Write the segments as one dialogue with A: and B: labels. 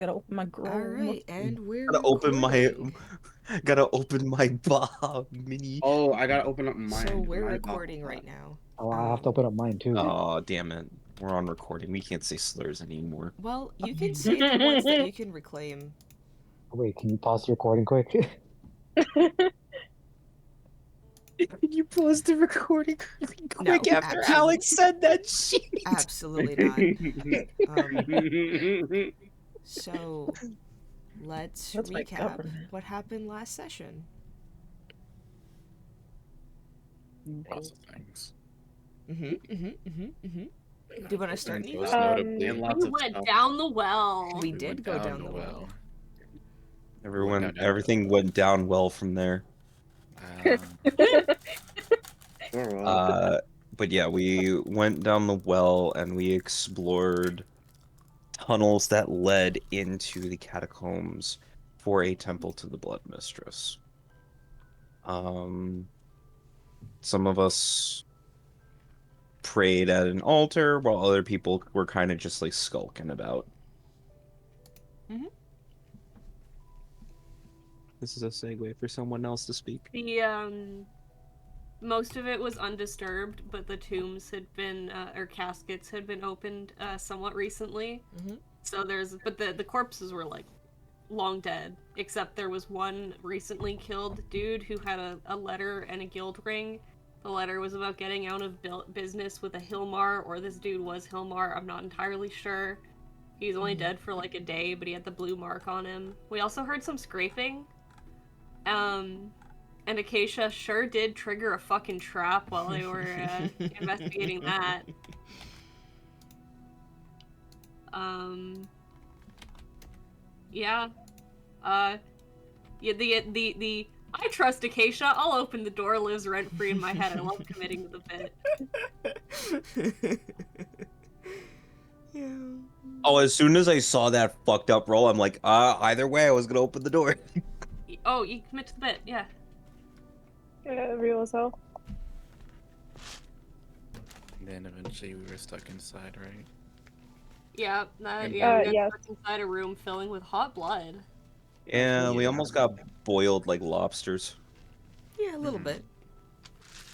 A: Gotta open my
B: All
A: grow.
B: right, and we're
C: Gotta open my
B: recording.
C: gotta open my Bob mini.
D: Oh, I gotta open up
B: So
D: mine.
B: we're
D: My
B: recording right now.
E: Oh, I have to open up mine too.
C: Oh, damn it. We're on recording. We can't say slurs anymore.
B: Well, you can say the ones that you can reclaim.
E: Oh, wait, can you pause the recording quick?
C: Can you pause the recording really
B: No,
C: quick after
B: absolutely,
C: Alex said that shit?
B: absolutely not. So let's
A: That's my
B: recap
A: government.
B: what happened last session.
D: Lots of things.
B: Do you want to start,
D: And
B: Neva?
D: most notably, and lots
F: We
D: of
F: went
D: stuff.
F: down the well.
B: We
D: We
B: did
D: went
B: go down the well.
C: Everything went down well from there.
D: Sure, well,
C: But yeah, we went down the well and we explored tunnels that led into the catacombs for a temple to the Blood Mistress. Some of us prayed at an altar while other people were kind of just like skulking about. This is a segue for someone else to speak.
F: The most of it was undisturbed, but the tombs had been or caskets had been opened somewhat recently. So but the corpses were like long dead, except there was one recently killed dude who had a letter and a guild ring. The letter was about getting out of business with a Hilmar, or this dude was Hilmar, I'm not entirely sure. He's only dead for like a day, but he had the blue mark on him. We also heard some scraping. And Acacia sure did trigger a fucking trap while they were investigating that. Yeah. Yeah, the I trust Acacia, I'll open the door lives rent free in my head. I love committing to the bit.
B: Yeah.
C: Oh, as soon as I saw that fucked up roll, I'm like, either way, I was gonna open the door.
F: Oh, you commit to the bit, yeah.
G: Yeah, real as hell.
D: and then eventually we were stuck inside, right?
F: Yeah, we
G: yeah.
F: got stuck inside a room filling with hot blood.
C: Yeah, we almost got boiled like lobsters.
B: Yeah, a little bit.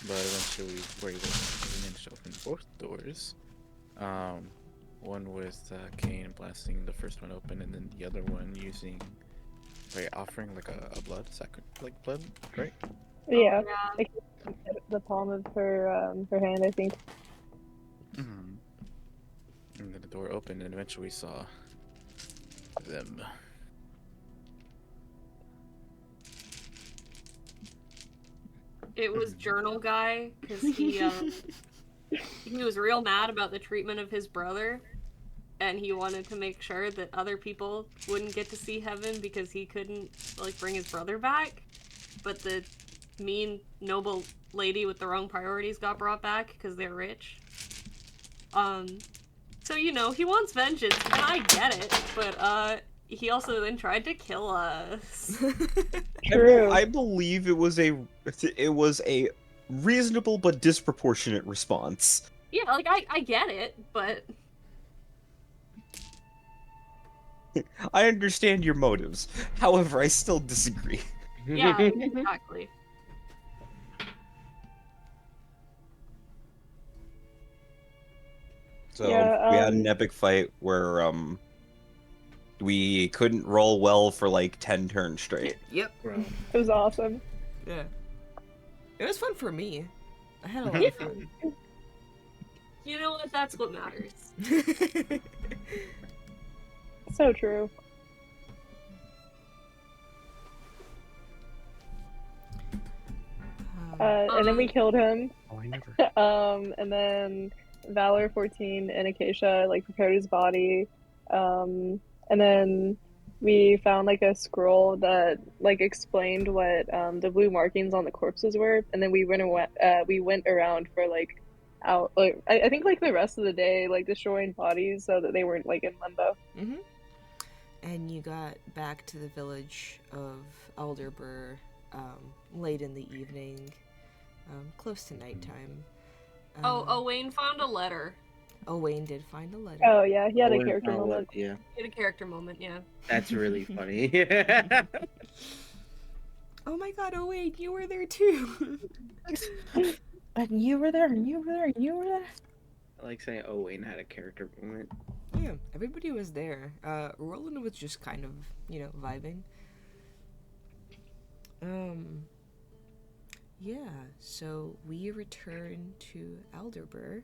D: But eventually we were able to manage to open both doors. One with Kane blasting the first one open, and then the other one using, offering like a blood blood, right?
G: Yeah,
F: Yeah.
G: like the palm of her hand, I think.
D: And then the door opened, and eventually we saw them.
F: It was Journal Guy, because he was real mad about the treatment of his brother, and he wanted to make sure that other people wouldn't get to see heaven because he couldn't, like, bring his brother back. But the mean, noble lady with the wrong priorities got brought back because they're rich. So, you know, he wants vengeance, and I get it, but, he also then tried to kill us.
G: True.
C: I believe it was a reasonable but disproportionate response.
F: Yeah, like, I get it, but...
C: I understand your motives. However, I still disagree.
F: Yeah, exactly.
C: So
G: Yeah,
C: we had an epic fight where we couldn't roll well for like 10 turns straight.
B: Yep.
G: It was awesome.
B: Yeah. It was fun for me. I had a lot of fun.
F: You know what? That's what matters.
G: So true. And then we killed him.
C: Oh, I never.
G: And then Valor 14 and Acacia like prepared his body. And then we found like a scroll that like explained what the blue markings on the corpses were, and then we went around for like I think like the rest of the day like destroying bodies so that they weren't like in limbo.
B: And you got back to the village of Alderbur late in the evening, close to nighttime.
F: Owain found a letter.
B: Owain did find a letter.
G: Oh yeah, he had a
A: Owen
G: character
A: found
G: moment.
A: Yeah,
F: Get a character moment, yeah.
A: that's really funny.
B: Oh my god, Owain, you were there too!
H: And you were there, and you were there, and you were there.
A: I like saying Owen had a character moment.
B: Yeah, everybody was there. Roland was just kind of, vibing. Yeah, so we return to Alderbur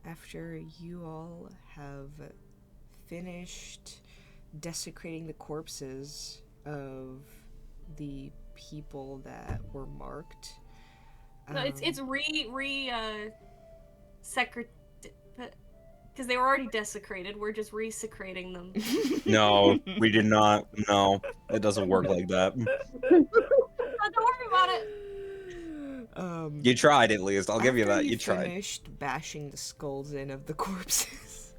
B: after you all have finished desecrating the corpses of the people that were marked.
F: No, it's secret, because they were already desecrated. We're just resecrating them.
C: No, we did not. No, it doesn't work like that.
F: Don't worry about it.
C: You tried at least. I'll give you
B: after
C: that. You tried.
B: finished bashing the skulls in of the corpses.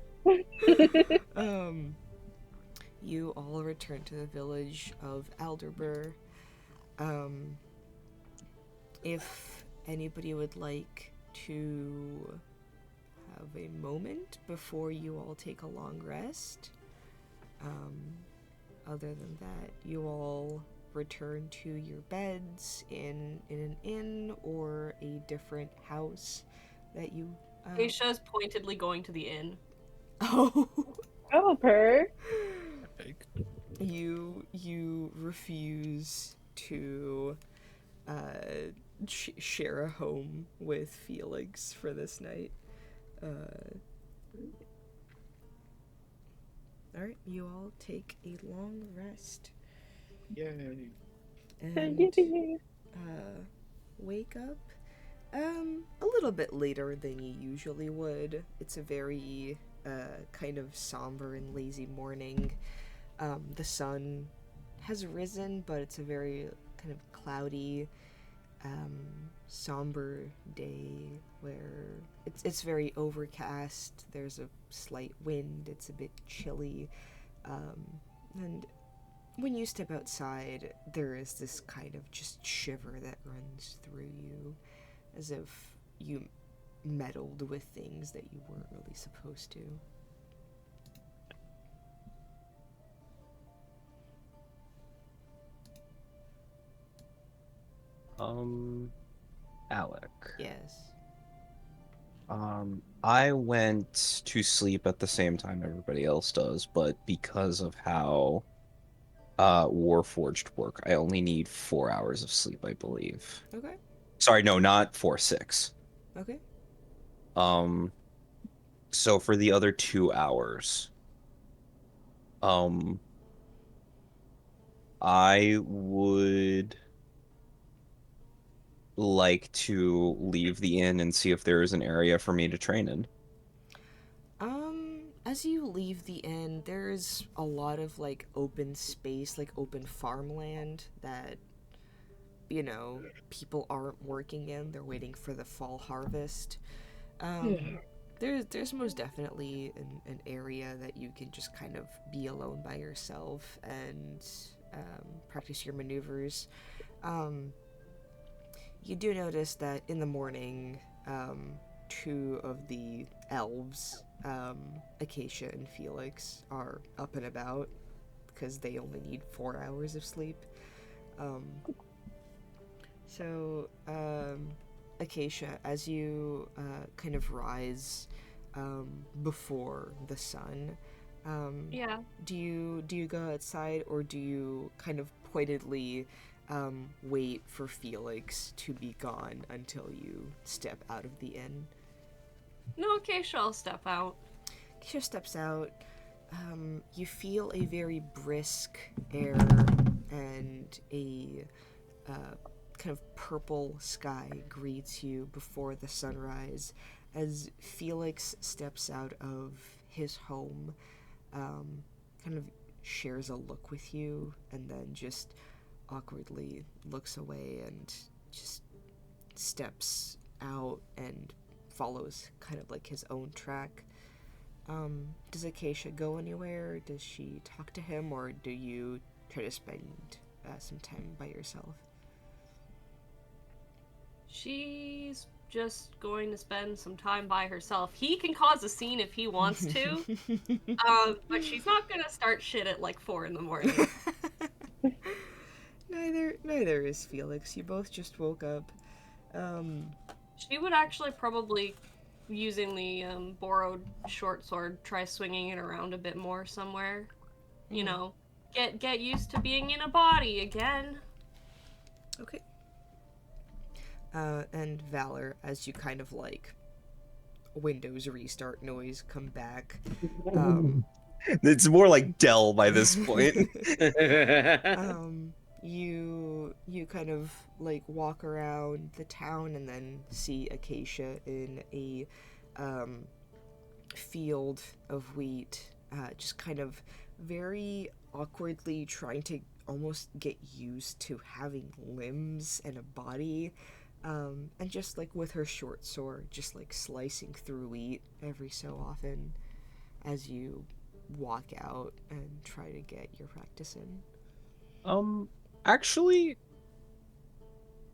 B: You all return to the village of Alderbur. If anybody would like to have a moment before you all take a long rest, other than that, you all return to your beds in an inn or a different house that you.
F: Aisha's pointedly going to the inn.
B: Oh.
G: Oh, purr.
D: Epic.
B: You refuse to share a home with Felix for this night. Alright, you all take a long rest
A: Yay.
B: and wake up a little bit later than you usually would. It's a very kind of somber and lazy morning. The sun has risen, but it's a very kind of cloudy, somber day where it's very overcast. There's a slight wind. It's a bit chilly, and when you step outside, there is this kind of just shiver that runs through you, as if you meddled with things that you weren't really supposed to.
C: Alec.
B: Yes.
C: I went to sleep at the same time everybody else does, but because of how Warforged work, I only need 4 hours of sleep, I believe.
B: Okay.
C: Sorry, no, not 4, 6.
B: Okay.
C: So for the other 2 hours, I would like to leave the inn and see if there is an area for me to train in.
B: As you leave the inn, there's a lot of like open space, like open farmland that people aren't working in. They're waiting for the fall harvest. There's most definitely an area that you can just kind of be alone by yourself and practice your maneuvers. You do notice that in the morning, 2 of the elves, Acacia and Felix, are up and about because they only need 4 hours of sleep. So, Acacia, as you kind of rise before the sun,
F: Yeah.
B: do you go outside, or do you kind of pointedly wait for Felix to be gone until you step out of the inn?
F: No, Keisha, I'll step out.
B: Keisha steps out. You feel a very brisk air and a kind of purple sky greets you before the sunrise as Felix steps out of his home, kind of shares a look with you, and then just awkwardly looks away and just steps out and follows kind of like his own track. Does Acacia go anywhere? Does she talk to him, or do you try to spend some time by yourself?
F: She's just going to spend some time by herself. He can cause a scene if he wants to, but she's not gonna start shit at like 4 in the morning.
B: Neither is Felix. You both just woke up.
F: She would actually probably, using the borrowed short sword, try swinging it around a bit more somewhere. You know, get used to being in a body again.
B: Okay. And Valor, as you kind of like Windows restart noise come back.
C: It's more like Dell by this point.
B: You kind of like walk around the town and then see Acacia in a field of wheat, just kind of very awkwardly trying to almost get used to having limbs and a body. And just like with her short sword, just like slicing through wheat every so often as you walk out and try to get your practice in.
C: Actually,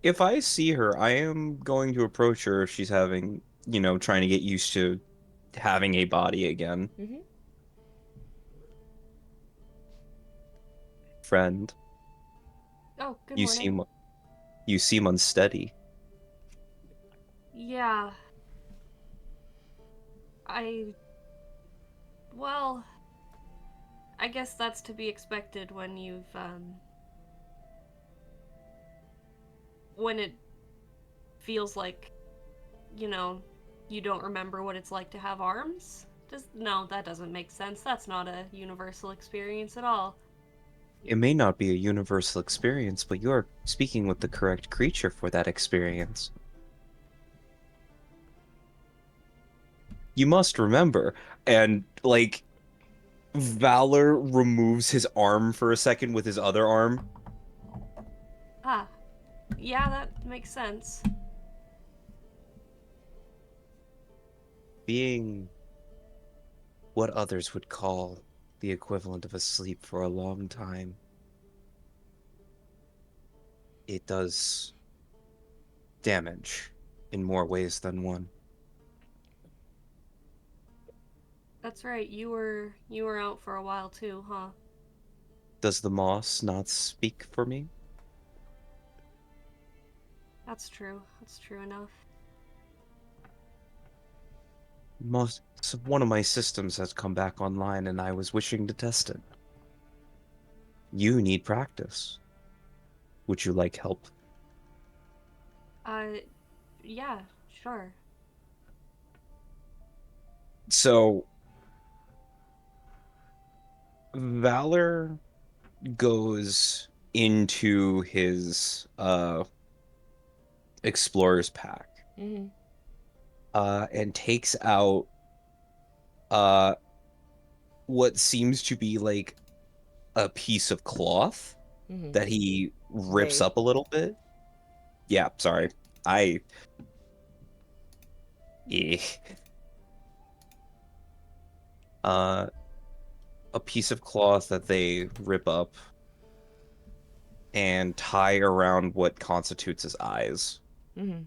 C: if I see her, I am going to approach her if she's having, trying to get used to having a body again.
B: Mm-hmm.
C: Friend,
F: Oh, good
C: you
F: morning.
C: seem unsteady.
F: Yeah. Well, I guess that's to be expected when you've, when it feels like, you don't remember what it's like to have arms? No, that doesn't make sense. That's not a universal experience at all.
C: It may not be a universal experience, but you're speaking with the correct creature for that experience. You must remember, and like, Valor removes his arm for a second with his other arm.
F: Ah, yeah, that makes sense.
C: Being what others would call the equivalent of asleep for a long time, it does damage in more ways than one.
F: That's right. You were out for a while too, huh?
C: Does the moss not speak for me?
F: That's true. That's true enough.
C: One of my systems has come back online and I was wishing to test it. You need practice. Would you like help?
F: Yeah, sure.
C: So, Valor goes into his explorer's pack
B: Mm-hmm.
C: and takes out what seems to be like a piece of cloth
B: Mm-hmm.
C: that he rips
B: They.
C: up a little bit. Yeah, sorry. Yeah. A piece of cloth that they rip up and tie around what constitutes his eyes.
B: Mm-hmm.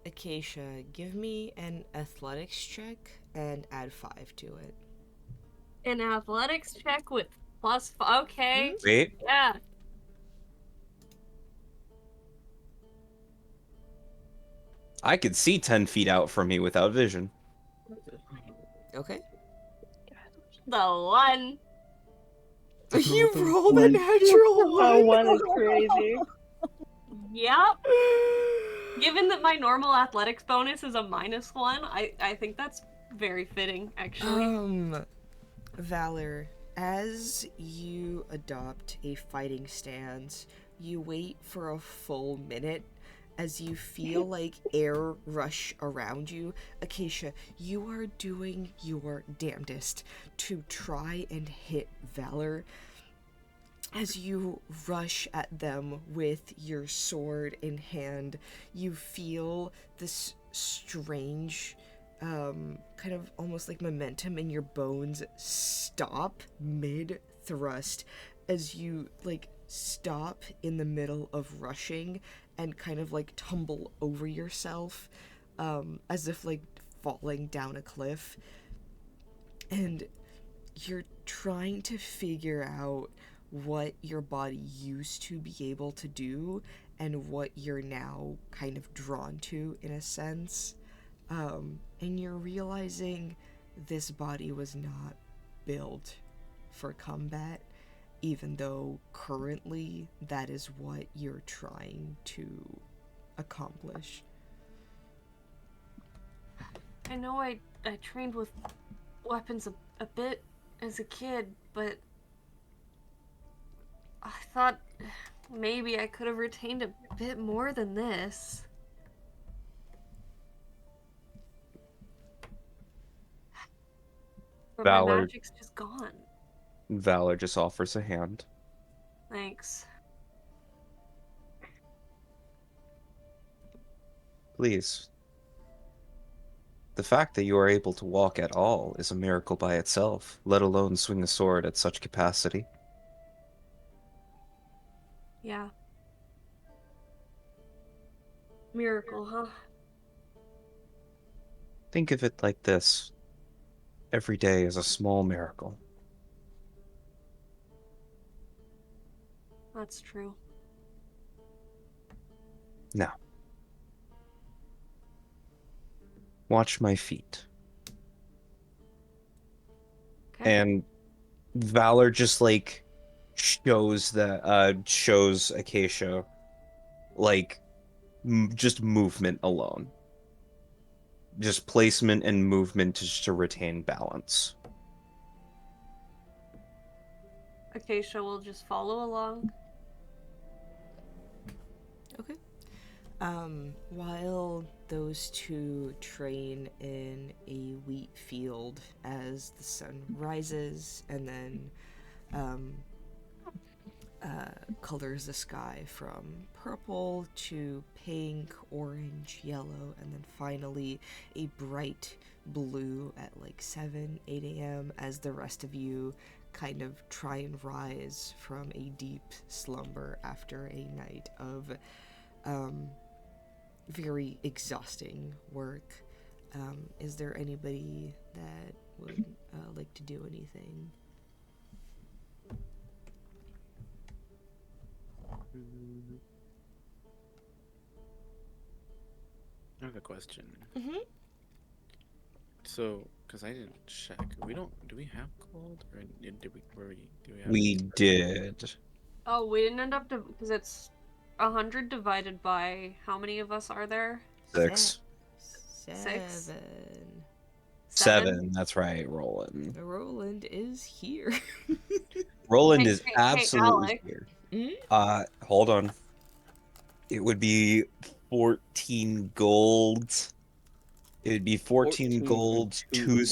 B: Acacia, give me an athletics check and add 5 to it.
F: An athletics check with +5. Okay.
C: Wait,
F: Yeah.
C: I could see 10 feet out from me without vision.
B: Okay.
F: The one.
B: You rolled a natural
G: Oh,
B: one.
G: one is crazy.
F: Yep. Given that my normal athletics bonus is a -1, I think that's very fitting, actually.
B: Valor, as you adopt a fighting stance, you wait for a full minute as you feel like air rush around you. Acacia, you are doing your damnedest to try and hit Valor. As you rush at them with your sword in hand, you feel this strange, kind of almost like momentum in your bones stop mid-thrust as you, like, stop in the middle of rushing and kind of like tumble over yourself, as if like falling down a cliff. And you're trying to figure out what your body used to be able to do and what you're now kind of drawn to, in a sense. And you're realizing this body was not built for combat, even though currently that is what you're trying to accomplish.
F: I know I trained with weapons a bit as a kid, but I thought maybe I could have retained a bit more than this. But my
C: Valor.
F: magic's just gone.
C: Valor just offers a hand.
F: Thanks.
C: Please. The fact that you are able to walk at all is a miracle by itself, let alone swing a sword at such capacity.
F: Yeah. Miracle, huh?
C: Think of it like this. Every day is a small miracle.
F: That's true.
C: Now, watch my feet.
F: Okay.
C: And Valor just like shows Acacia like just movement alone. Just placement and movement just to retain balance.
F: Acacia will just follow along.
B: Okay. While those two train in a wheat field as the sun rises and then colors the sky from purple to pink, orange, yellow, and then finally a bright blue at like 7, 8 a.m. as the rest of you kind of try and rise from a deep slumber after a night of very exhausting work. Is there anybody that would like to do anything?
D: I have a question.
B: Mm-hmm.
D: So, because I didn't check, do we have gold, or do we have?
C: We did.
F: Oh, we didn't end up because it's 100 divided by how many of us are there?
C: 6.
F: 6?
C: 7, that's right, Roland.
B: Roland is here.
C: Roland
F: Hey,
C: is
F: hey,
C: absolutely
F: Alec.
C: here.
B: Mm?
C: Hold on. It would be 14 gold. It would be 14 gold, 2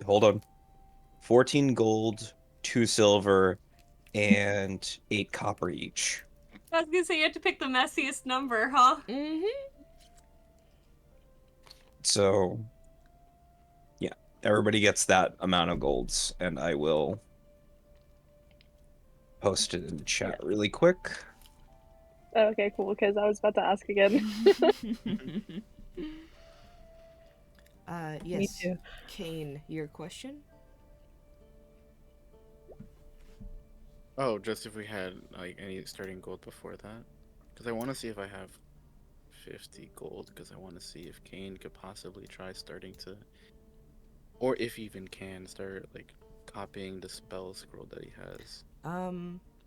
C: hold on. 14 gold, 2 silver, and 8 copper each.
F: I was gonna say you had to pick the messiest number, huh?
B: Mm-hmm.
C: So, yeah, everybody gets that amount of golds, and I will post it in the chat really quick.
G: Oh, okay, cool, because I was about to ask again.
B: Yes.
H: Me too.
B: Kane, your question?
D: Oh, just if we had like any starting gold before that, because I want to see if I have 50 gold, because I want to see if Kane could possibly try starting to, or if he even can start like copying the spell scroll that he has.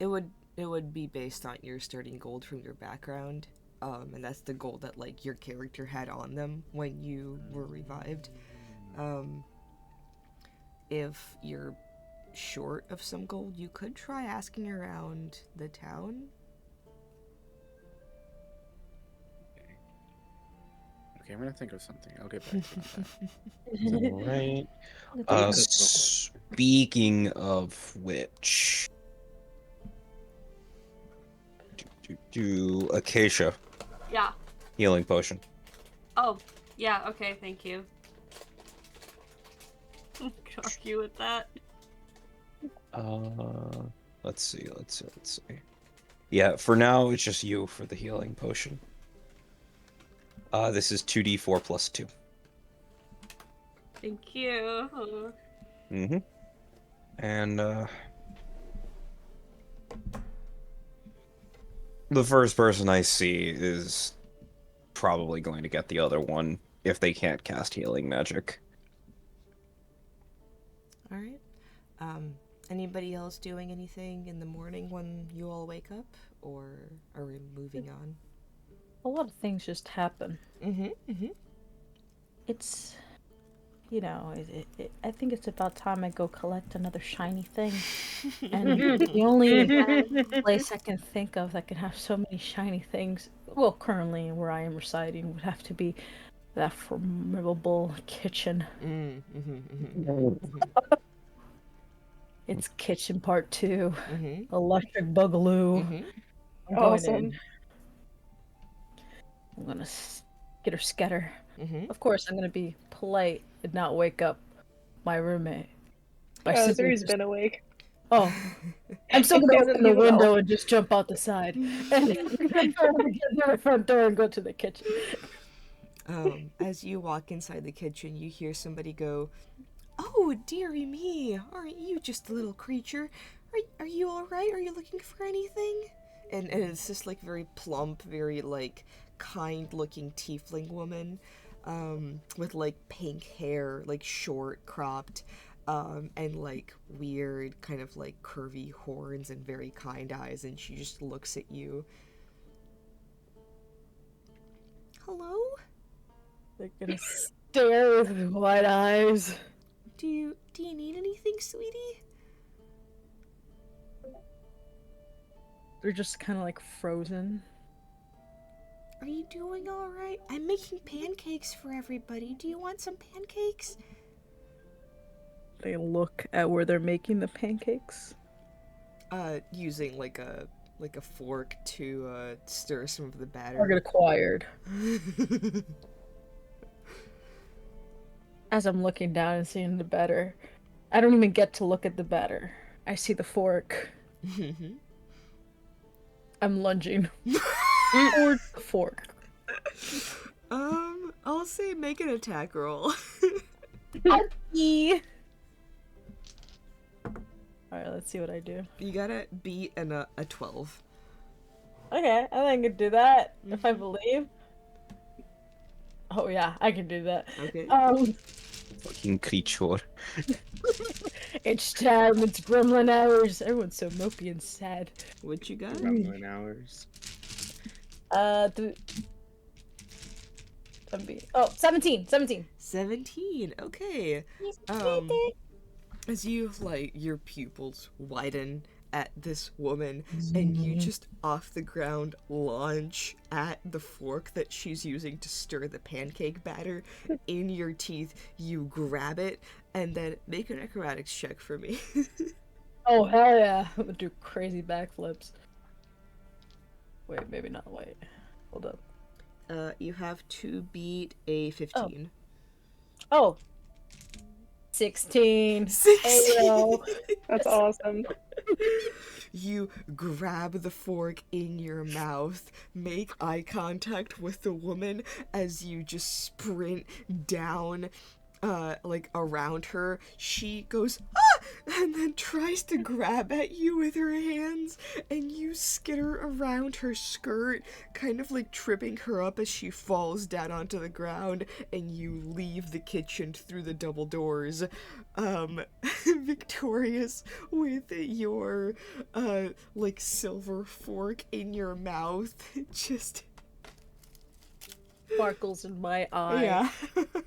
B: It would be based on your starting gold from your background. And that's the gold that like your character had on them when you were revived. If you're short of some gold, you could try asking around the town.
D: Okay, I'm gonna think of something. I'll get back to you on that.
C: All right.
H: That's
C: Speaking of which, do Acacia
F: Yeah.
C: healing potion.
F: Oh, yeah, okay, thank you. Can argue with that.
C: Let's see. Yeah, for now it's just you for the healing potion. This is 2d4 plus 2.
F: Thank you.
C: Mm-hmm. And the first person I see is probably going to get the other one if they can't cast healing magic.
B: All right. Anybody else doing anything in the morning when you all wake up, or are we moving on?
H: A lot of things just happen.
B: Mm-hmm.
H: It's, you know, I think it's about time I go collect another shiny thing. And the only place I can think of that can have so many shiny things, well, currently where I am residing, would have to be that formidable kitchen. It's kitchen part 2. Electric Boogaloo. I'm going
G: Awesome.
H: in. I'm gonna skitter scatter. Of course, I'm gonna be polite and not wake up my roommate. By
G: Oh,
H: simply
G: Zuri's
H: just...
G: been awake.
H: Oh, I'm still gonna
G: Isn't
H: open the
G: he well?
H: window and just jump out the side, and get to the front door and go to the kitchen.
B: As you walk inside the kitchen, you hear somebody go, "Oh, dearie me, aren't you just a little creature? Are you all right? Are you looking for anything?" And it's this like very plump, very like kind-looking tiefling woman, with like pink hair, like short cropped, and like weird kind of like curvy horns and very kind eyes, and she just looks at you. Hello?
H: They're gonna stare with wide eyes.
B: Do you need anything, sweetie?
H: They're just kind of like frozen.
B: Are you doing all right? I'm making pancakes for everybody. Do you want some pancakes?
H: They look at where they're making the pancakes.
B: Using like a fork to stir some of the batter.
H: Target acquired. As I'm looking down and seeing the batter, I don't even get to look at the batter. I see the fork. I'm lunging towards the fork.
B: I'll say make an attack roll.
H: Yeah. Alright, let's see what I do.
B: You gotta beat a 12.
H: Okay, I think I can do that, if I believe. Oh yeah, I can do that.
B: Okay.
C: Fucking creature.
H: It's time, it's gremlin hours. Everyone's so mopey and sad.
B: What you got?
A: Gremlin hours.
H: 17.
B: 17. Okay. As you like your pupils widen at this woman and you just off the ground launch at the fork that she's using to stir the pancake batter in your teeth, you grab it and then make an acrobatics check for me.
H: Oh hell yeah, I'm gonna do crazy backflips. Wait, maybe not, wait. Hold up.
B: You have to beat a 15.
H: Oh. 16.
B: 16.
H: Ayo.
G: That's awesome.
B: You grab the fork in your mouth, make eye contact with the woman as you just sprint down, like around her. She goes, "Ah!" and then tries to grab at you with her hands, and you skitter around her skirt, kind of like tripping her up as she falls down onto the ground, and you leave the kitchen through the double doors, victorious with your, like silver fork in your mouth, just...
H: Sparkles in my eye.
B: Yeah.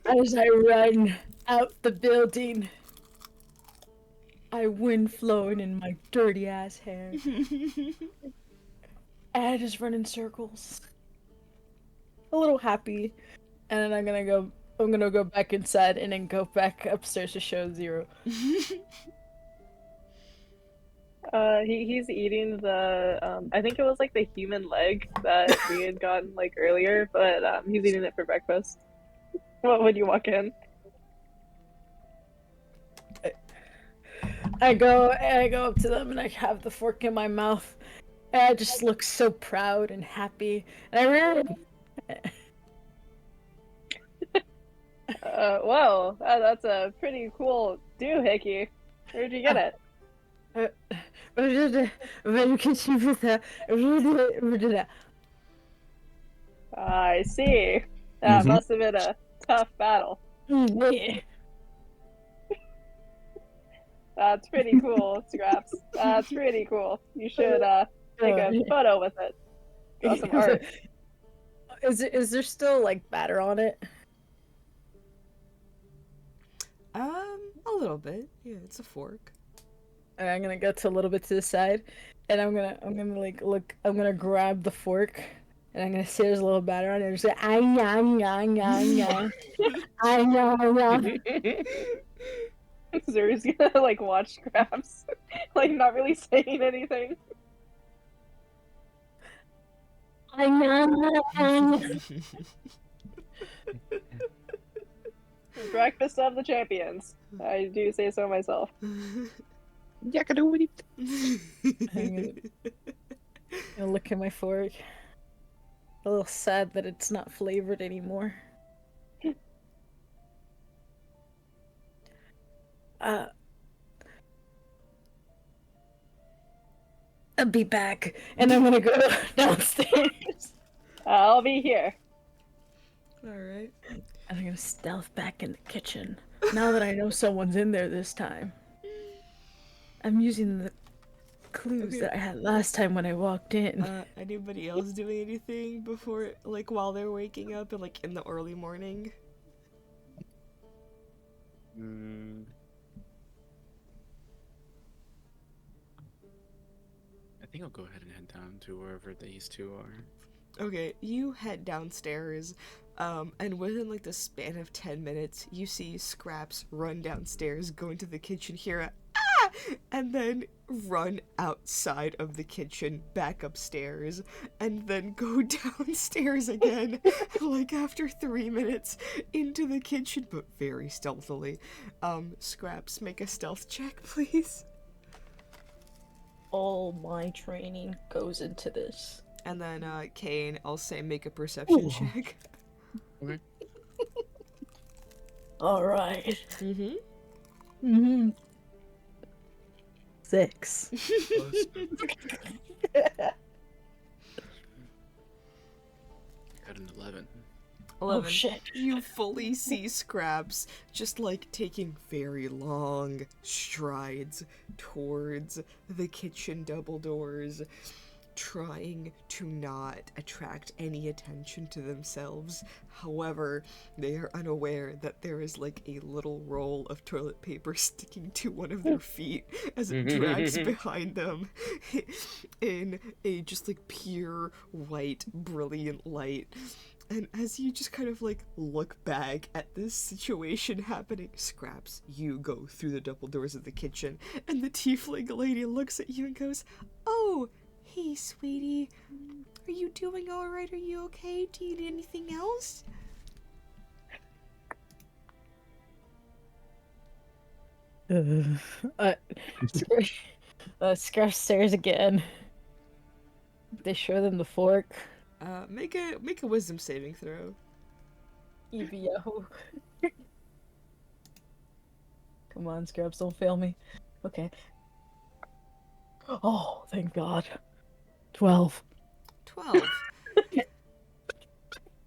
H: As I run out the building, I wind flowing in my dirty ass hair. And I just run in circles. A little happy. And then I'm gonna go back inside and then go back upstairs to show Zero.
G: He's eating the I think it was like the human leg that we had gotten like earlier, but he's eating it for breakfast. What when you walk in?
H: I go up to them and I have the fork in my mouth And I just look so proud and happy. And I really.
G: Whoa, that's a pretty cool doohickey. Where'd you get it? I see. That must have been a tough battle. That's pretty cool, Scraps. That's pretty cool. You should take a photo with it. Draw some art.
H: Is there still like batter on it?
B: A little bit. Yeah, it's a fork.
H: And I'm gonna go to a little bit to the side, and I'm gonna like look. I'm gonna grab the fork, and I'm gonna say there's a little batter on it, and just say I know.
G: Zuri's gonna like watch Scraps, like not really saying anything.
H: I know.
G: Breakfast of the champions. I do say so myself.
C: Yeah, can do it.
H: I'm gonna look at my fork. A little sad that it's not flavored anymore. I'll be back, and I'm gonna go downstairs.
G: I'll be here.
B: Alright.
H: And I'm gonna stealth back in the kitchen. Now that I know someone's in there this time. I'm using the clues that I had last time when I walked in.
B: Anybody else doing anything before, like, while they're waking up and, like, in the early morning?
D: I think I'll go ahead and head down to wherever these two are.
B: Okay, you head downstairs, and within, like, the span of 10 minutes, you see Scraps run downstairs, go into the kitchen, hear a ah! And then run outside of the kitchen, back upstairs, and then go downstairs again, like, after 3 minutes, into the kitchen, but very stealthily. Scraps, make a stealth check, please.
H: All my training goes into this.
B: And then, Kane, I'll say make a perception check.
D: Okay.
H: Alright.
B: Mm-hmm.
H: 6.
D: Got an 11.
B: 11.
H: Oh shit.
B: You fully see Scraps just like taking very long strides towards the kitchen double doors, trying to not attract any attention to themselves. However, they are unaware that there is like a little roll of toilet paper sticking to one of their feet as it drags behind them in a just like pure white brilliant light. And as you just kind of like look back at this situation happening, Scraps, you go through the double doors of the kitchen, and the tiefling lady looks at you and goes, "Oh, hey, sweetie. Are you doing alright? Are you okay? Do you need anything else?"
H: Scratch stares again. They show them the fork.
B: Make a wisdom saving throw.
H: EVO. Come on, Scraps, don't fail me. Okay. Oh, thank God. 12.
B: 12.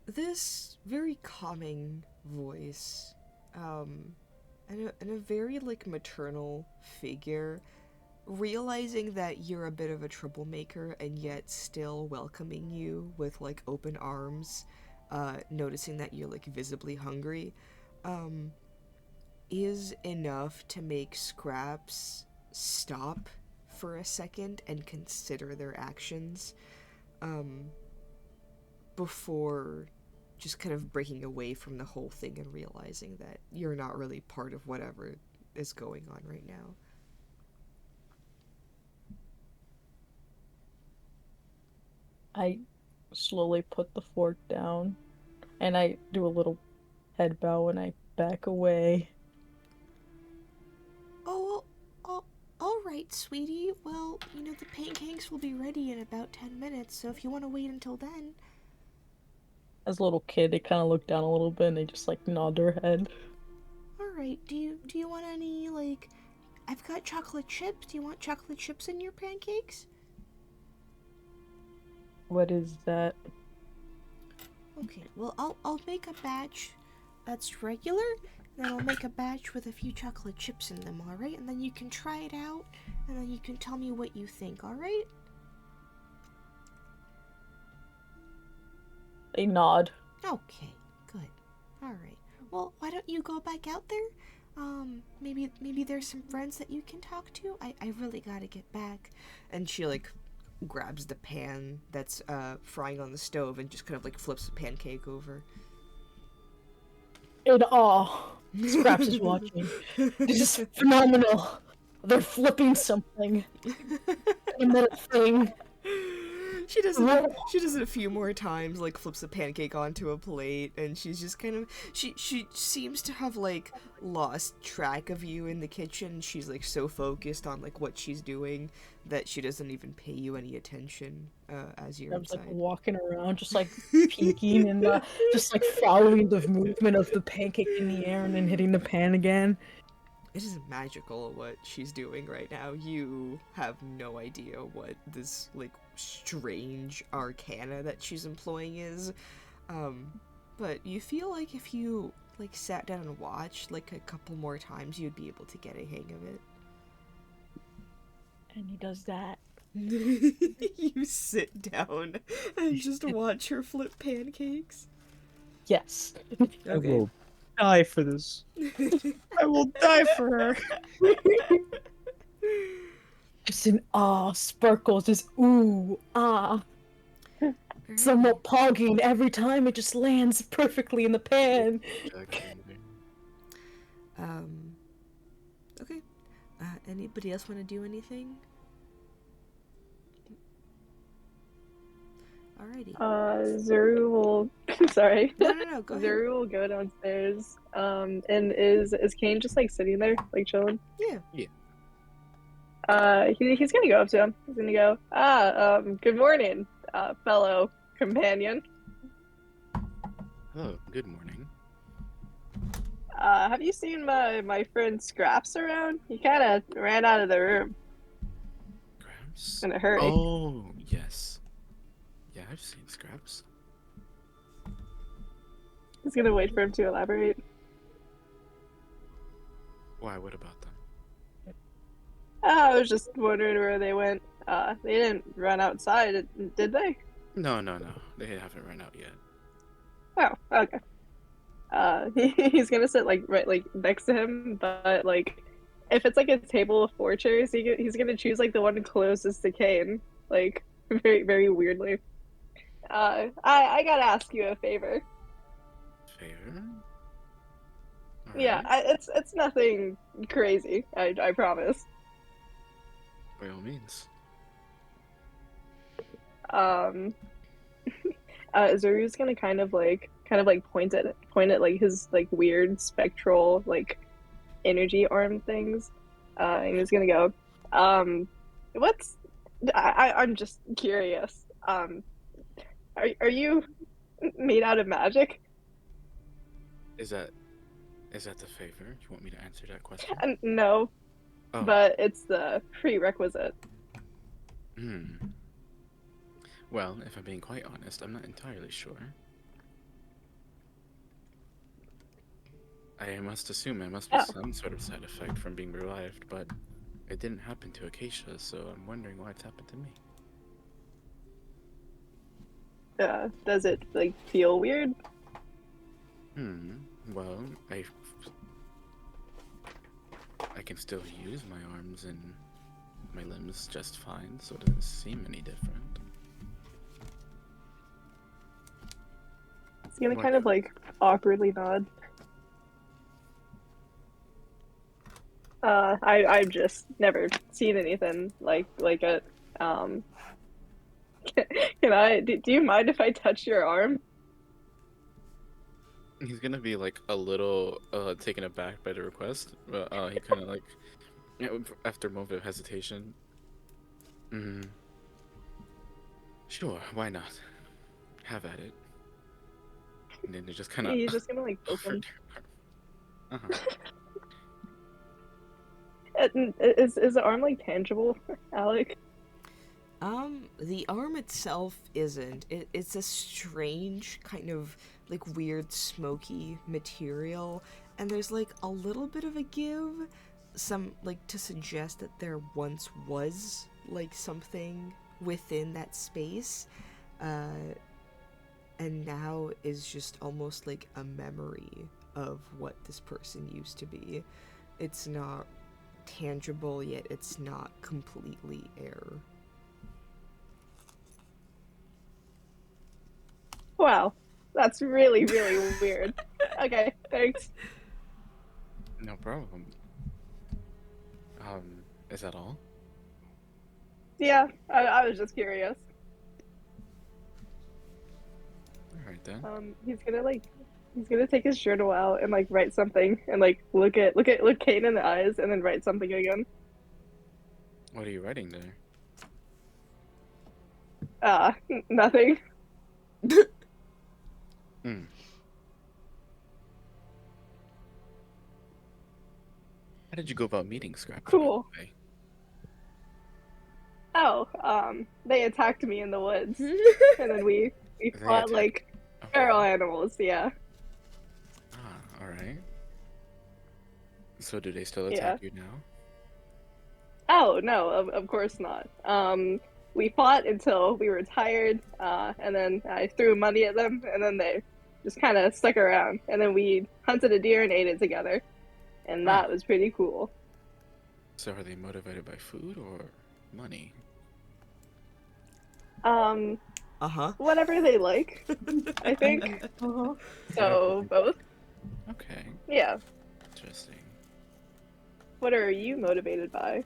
B: This very calming voice, and a very, like, maternal figure, realizing that you're a bit of a troublemaker and yet still welcoming you with, like, open arms, noticing that you're, like, visibly hungry, is enough to make Scraps stop for a second and consider their actions, before just kind of breaking away from the whole thing and realizing that you're not really part of whatever is going on right now.
H: I slowly put the fork down, and I do a little head bow and I back away.
B: Oh, all right, right, sweetie. Well, the pancakes will be ready in about 10 minutes, so if you want to wait until then.
H: As a little kid, they kind of look down a little bit and they just like nod their head.
B: All right. Do you want any like? I've got chocolate chips. Do you want chocolate chips in your pancakes?
H: What is that?
B: Okay. Well, I'll make a batch that's regular. Then I'll make a batch with a few chocolate chips in them. All right, and then you can try it out, and then you can tell me what you think. All right?
H: They nod.
B: Okay. Good. All right. Well, why don't you go back out there? Maybe there's some friends that you can talk to. I really gotta get back. And she like grabs the pan that's frying on the stove and just kind of like flips the pancake over.
H: In awe, Scraps is watching. This is phenomenal. They're flipping something. Another thing.
B: She does it a few more times, like flips a pancake onto a plate, and she's just kind of she seems to have like lost track of you in the kitchen. She's like so focused on like what she's doing that she doesn't even pay you any attention as you're
H: Scraps
B: inside.
H: like walking around, just like peeking and just like following the movement of the pancake in the air and then hitting the pan again.
B: It is magical what she's doing right now. You have no idea what this like strange arcana that she's employing is. But you feel like if you like sat down and watched like a couple more times, you'd be able to get a hang of it.
H: And he does that.
B: You sit down and just watch her flip pancakes.
H: Yes.
C: I will die for this. I will die for her.
H: Just in awe, sparkles, just ooh, ah. Somewhat pogging every time it just lands perfectly in the pan.
B: Okay. Anybody else want to do anything? Alrighty.
G: Zuru will. Sorry.
B: No, go ahead.
G: Zuru will go downstairs. And is Kane just like sitting there, like chilling?
B: Yeah.
G: He's gonna go up to him. He's gonna go. Good morning, fellow companion.
D: Oh, good morning.
G: Have you seen my friend Scraps around? He kind of ran out of the room
D: Scraps?
G: in a hurry.
D: Oh, yes. Yeah, I've seen Scraps.
G: He's gonna wait for him to elaborate.
D: Why, what about them?
G: I was just wondering where they went. They didn't run outside, did they?
D: No. They haven't run out yet.
G: Oh, okay. He's gonna sit like right like next to him, but like if it's like a table of 4 chairs, he's gonna choose like the one closest to Kane, like very very weirdly. I gotta ask you a favor.
D: Fair?
G: Yeah, it's nothing crazy. I promise.
D: By all means.
G: Zoru's gonna kind of like point at like his like weird spectral like energy arm things, and he's gonna go, what's I'm just curious. Are you made out of magic?
D: Is that the favor? You want me to answer that question?
G: No,
D: Oh.
G: but it's the prerequisite.
D: Well, if I'm being quite honest, I'm not entirely sure. I must assume it must be some sort of side effect from being revived, but it didn't happen to Acacia, so I'm wondering why it's happened to me.
G: Does it like feel weird?
D: Well, I can still use my arms and my limbs just fine, so it doesn't seem any different.
G: He's gonna kind of like awkwardly nod. I've just never seen anything like it. Can I? Do you mind if I touch your arm?
D: He's gonna be like a little taken aback by the request, but he kind of like Yeah, after a moment of hesitation. Mm, sure, why not? Have at it. And then they just kind of
G: He's just gonna like poke
D: over
G: him.
D: their arm.
G: Is the arm like tangible, Alec?
B: The arm itself isn't. It's a strange kind of like weird smoky material, and there's like a little bit of a give, some like to suggest that there once was like something within that space, and now is just almost like a memory of what this person used to be. It's not tangible yet. It's not completely air.
G: Wow, that's really weird. Okay, thanks.
D: No problem. Is that all?
G: Yeah, I was just curious.
D: All right then.
G: He's gonna take his journal out and like write something and like look Kane in the eyes and then write something again.
D: What are you writing there?
G: Nothing.
D: Hmm. How did you go about meeting Scrappy, by
G: Cool.
D: the way?
G: Oh, they attacked me in the woods, and then we
D: They
G: fought
D: attacked.
G: like
D: Okay.
G: feral animals. Yeah,
D: Ah, all right. So do they still
G: yeah.
D: attack you now?
G: Oh no, of course not. We fought until we were tired, and then I threw money at them, and then they just kind of stuck around, and then we hunted a deer and ate it together, and
D: Ah,
G: that was pretty cool.
D: so are they motivated by food or money?
G: Um,
B: Uh-huh.
G: whatever they like, I think.
H: Uh-huh.
G: So both.
D: Okay,
G: Yeah.
D: interesting.
G: What are you motivated by?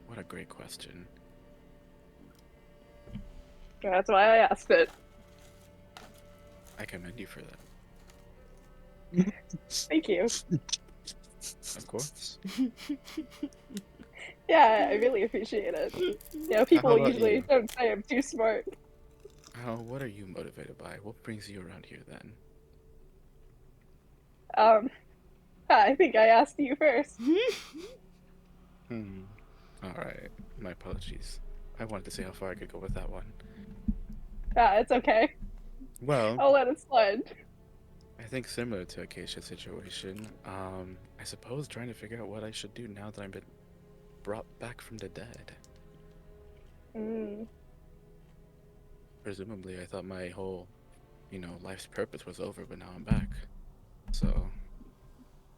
D: What a great question.
G: That's why I asked it.
D: I commend you for that.
G: Thank you.
D: Of course.
G: Yeah, I really appreciate it. You know,
D: How
G: people
D: about
G: usually
D: you?
G: don't say I'm too smart.
D: What are you motivated by? What brings you around here then?
G: Um, I think I asked you first.
D: Hmm. All right. My apologies. I wanted to see how far I could go with that one.
G: It's okay.
D: Well,
G: I'll let it slide.
D: I think similar to Acacia's situation, I suppose trying to figure out what I should do now that I've been brought back from the dead.
G: Mm.
D: Presumably, I thought my whole, life's purpose was over, but now I'm back. So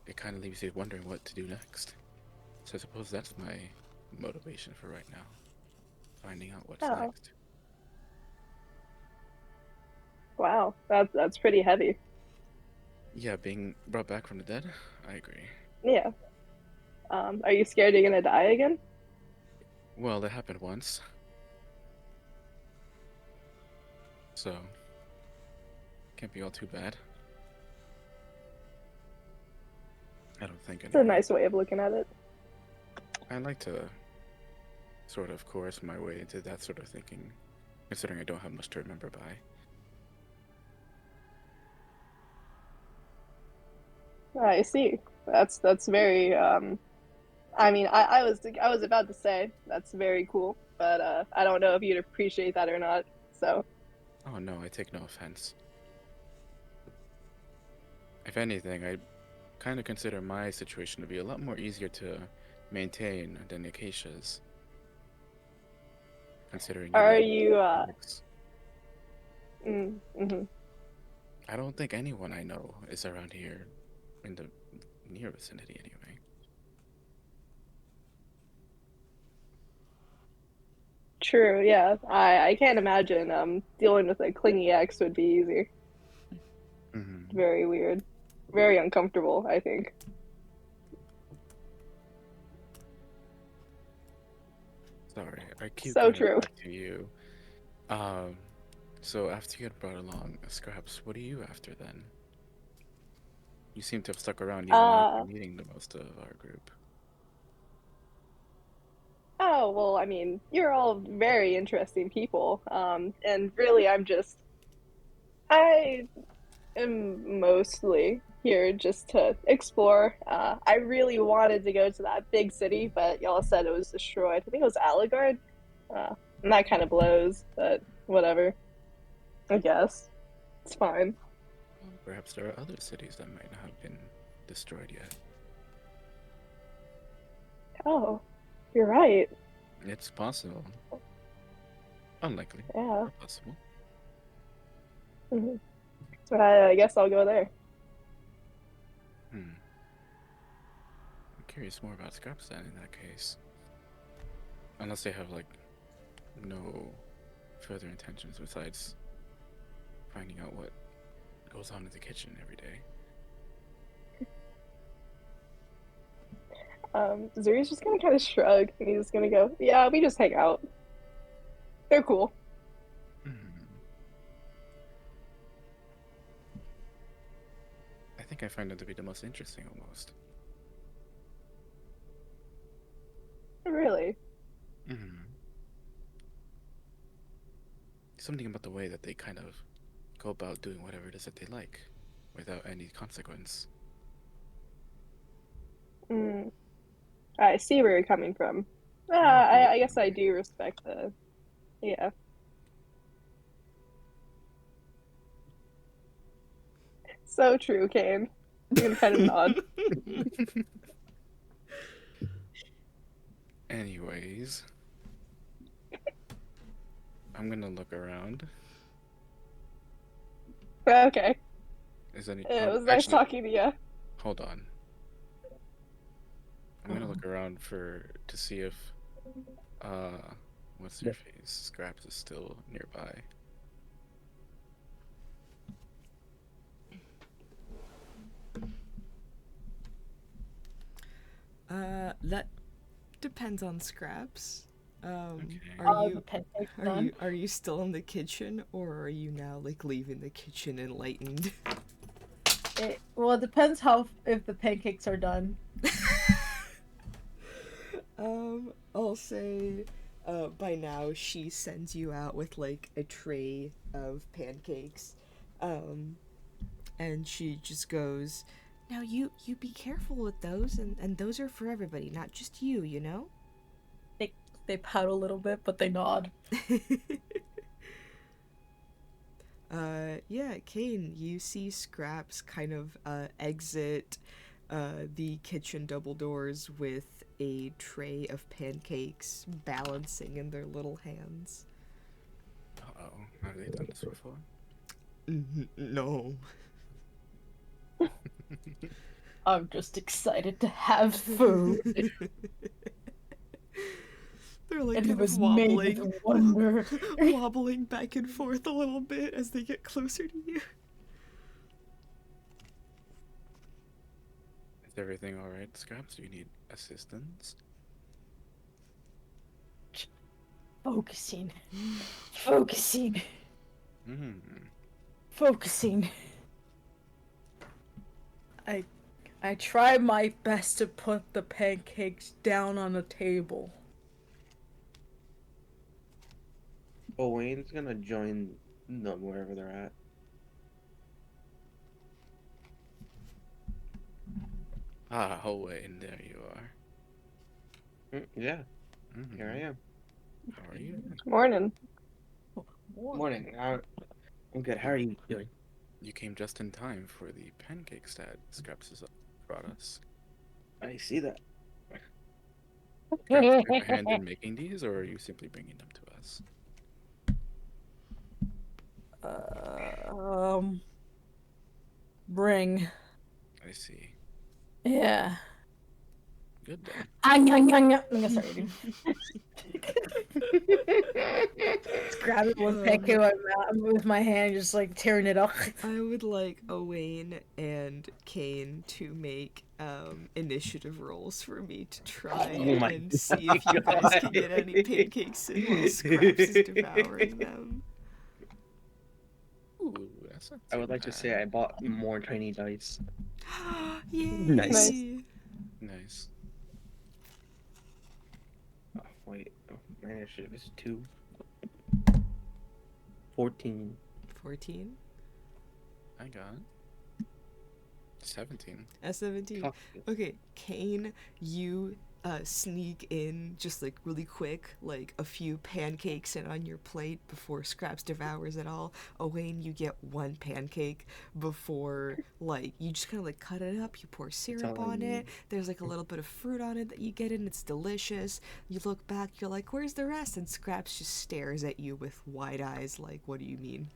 D: it kind of leaves you wondering what to do next. So I suppose that's my motivation for right now, finding out what's
G: Oh,
D: next.
G: wow. That's pretty heavy.
D: Yeah, being brought back from the dead, I agree.
G: Yeah. Are you scared you're gonna die again?
D: Well, that happened once, so can't be all too bad. I don't think
G: It's a
D: anyway.
G: nice way of looking at it.
D: I like to sort of coerce my way into that sort of thinking, considering I don't have much to remember by.
G: I see. That's very I mean, I was about to say that's very cool, but I don't know if you'd appreciate that or not. So,
D: Oh no, I take no offense. If anything, I kind of consider my situation to be a lot more easier to maintain than Acacia's, considering
G: are you
D: perks.
G: mm-hmm.
D: I don't think anyone I know is around here in the near vicinity anyway.
G: True, yeah. I can't imagine dealing with a clingy ex would be easy.
D: Hmm.
G: Very weird. Very uncomfortable, I think.
D: Sorry, I keep
G: So
D: going
G: true.
D: back to you. Um, so after you had brought along Scraps, what are you after then? You seem to have stuck around even after
G: Uh
D: meeting the most of our group.
G: Oh, well, I mean, you're all very interesting people. And really, I am mostly here just to explore. I really wanted to go to that big city, but y'all said it was destroyed. I think it was Allegard. And that kind of blows, but whatever. I guess. It's fine.
D: Perhaps there are other cities that might not have been destroyed yet.
G: Oh, you're right.
D: It's possible. Unlikely,
G: Yeah.
D: but possible.
G: Mhm. I guess I'll go there.
D: I'm curious more about Scraps then in that case. Unless they have, like, no further intentions besides finding out what goes on in the kitchen every day.
G: Zuri's just gonna kind of shrug, and he's just gonna go, "Yeah, we just hang out. They're cool."
D: I think I find them to be the most interesting, almost.
G: Really?
D: Something about the way that they kind of go about doing whatever it is that they like, without any consequence.
G: I see where you're coming from. I guess I do respect the. Yeah. So true, Kane. You can kind of nod.
D: Anyways, I'm gonna look around.
G: Okay.
D: Is any?
G: It was nice
D: actually,
G: talking to you.
D: hold on. I'm gonna look around to see if what's their face? Scraps is still nearby.
B: That depends on Scraps.
D: Okay.
B: Are you still in the kitchen, or are you now like leaving the kitchen enlightened?
H: Well, it depends if the pancakes are done.
B: I'll say, by now she sends you out with like a tray of pancakes, and she just goes, "Now you be careful with those, and those are for everybody, not just you, you know?"
H: They pout a little bit, but they nod.
B: Yeah, Kane, you see Scraps kind of exit the kitchen double doors with a tray of pancakes balancing in their little hands.
D: Uh-oh, have they done this before?
B: No.
H: I'm just excited to have food.
B: They're like
H: And it
B: kind
H: was
B: of
H: made with wonder.
B: wobbling back and forth a little bit as they get closer to you.
D: Is everything alright, Scraps? Do you need assistance?
H: Focusing. Focusing. Focusing. I try my best to put the pancakes down on the table.
A: Wayne's gonna join them wherever they're at.
D: Oh, Wayne, there you are.
A: Yeah, here I am.
D: How are you?
G: Morning.
A: Morning. I'm good. How are you doing?
D: You came just in time for the pancakes that Scraps has brought us.
A: I see that.
D: Scraps, do you have a hand in making these, or are you simply bringing them to us?
H: Bring.
D: I see.
H: Yeah.
D: Good then.
H: I'm gonna start eating. Just grab it one pancake with my hand, just like tearing it up.
B: I would like Owain and Kane to make initiative rolls for me to try and see if you guys can get any pancakes in while Scraps is devouring them.
D: Ooh, that's not
A: I
D: too
A: would like to
D: bad.
A: say I bought more tiny dice.
B: Yay!
C: Nice.
D: Nice.
A: Wait, my initiative is 2. 14.
B: 14.
D: I got 17.
B: A 17.
A: Fuck.
B: Okay, Kane, you sneak in just like really quick, like a few pancakes in on your plate before Scraps devours it all. Owain, you get 1 pancake before, like, you just kind of like cut it up, you pour syrup
A: all I
B: on
A: need.
B: it. There's like a little bit of fruit on it that you get in, it's delicious. You look back, you're like, where's the rest? And Scraps just stares at you with wide eyes, like, what do you mean?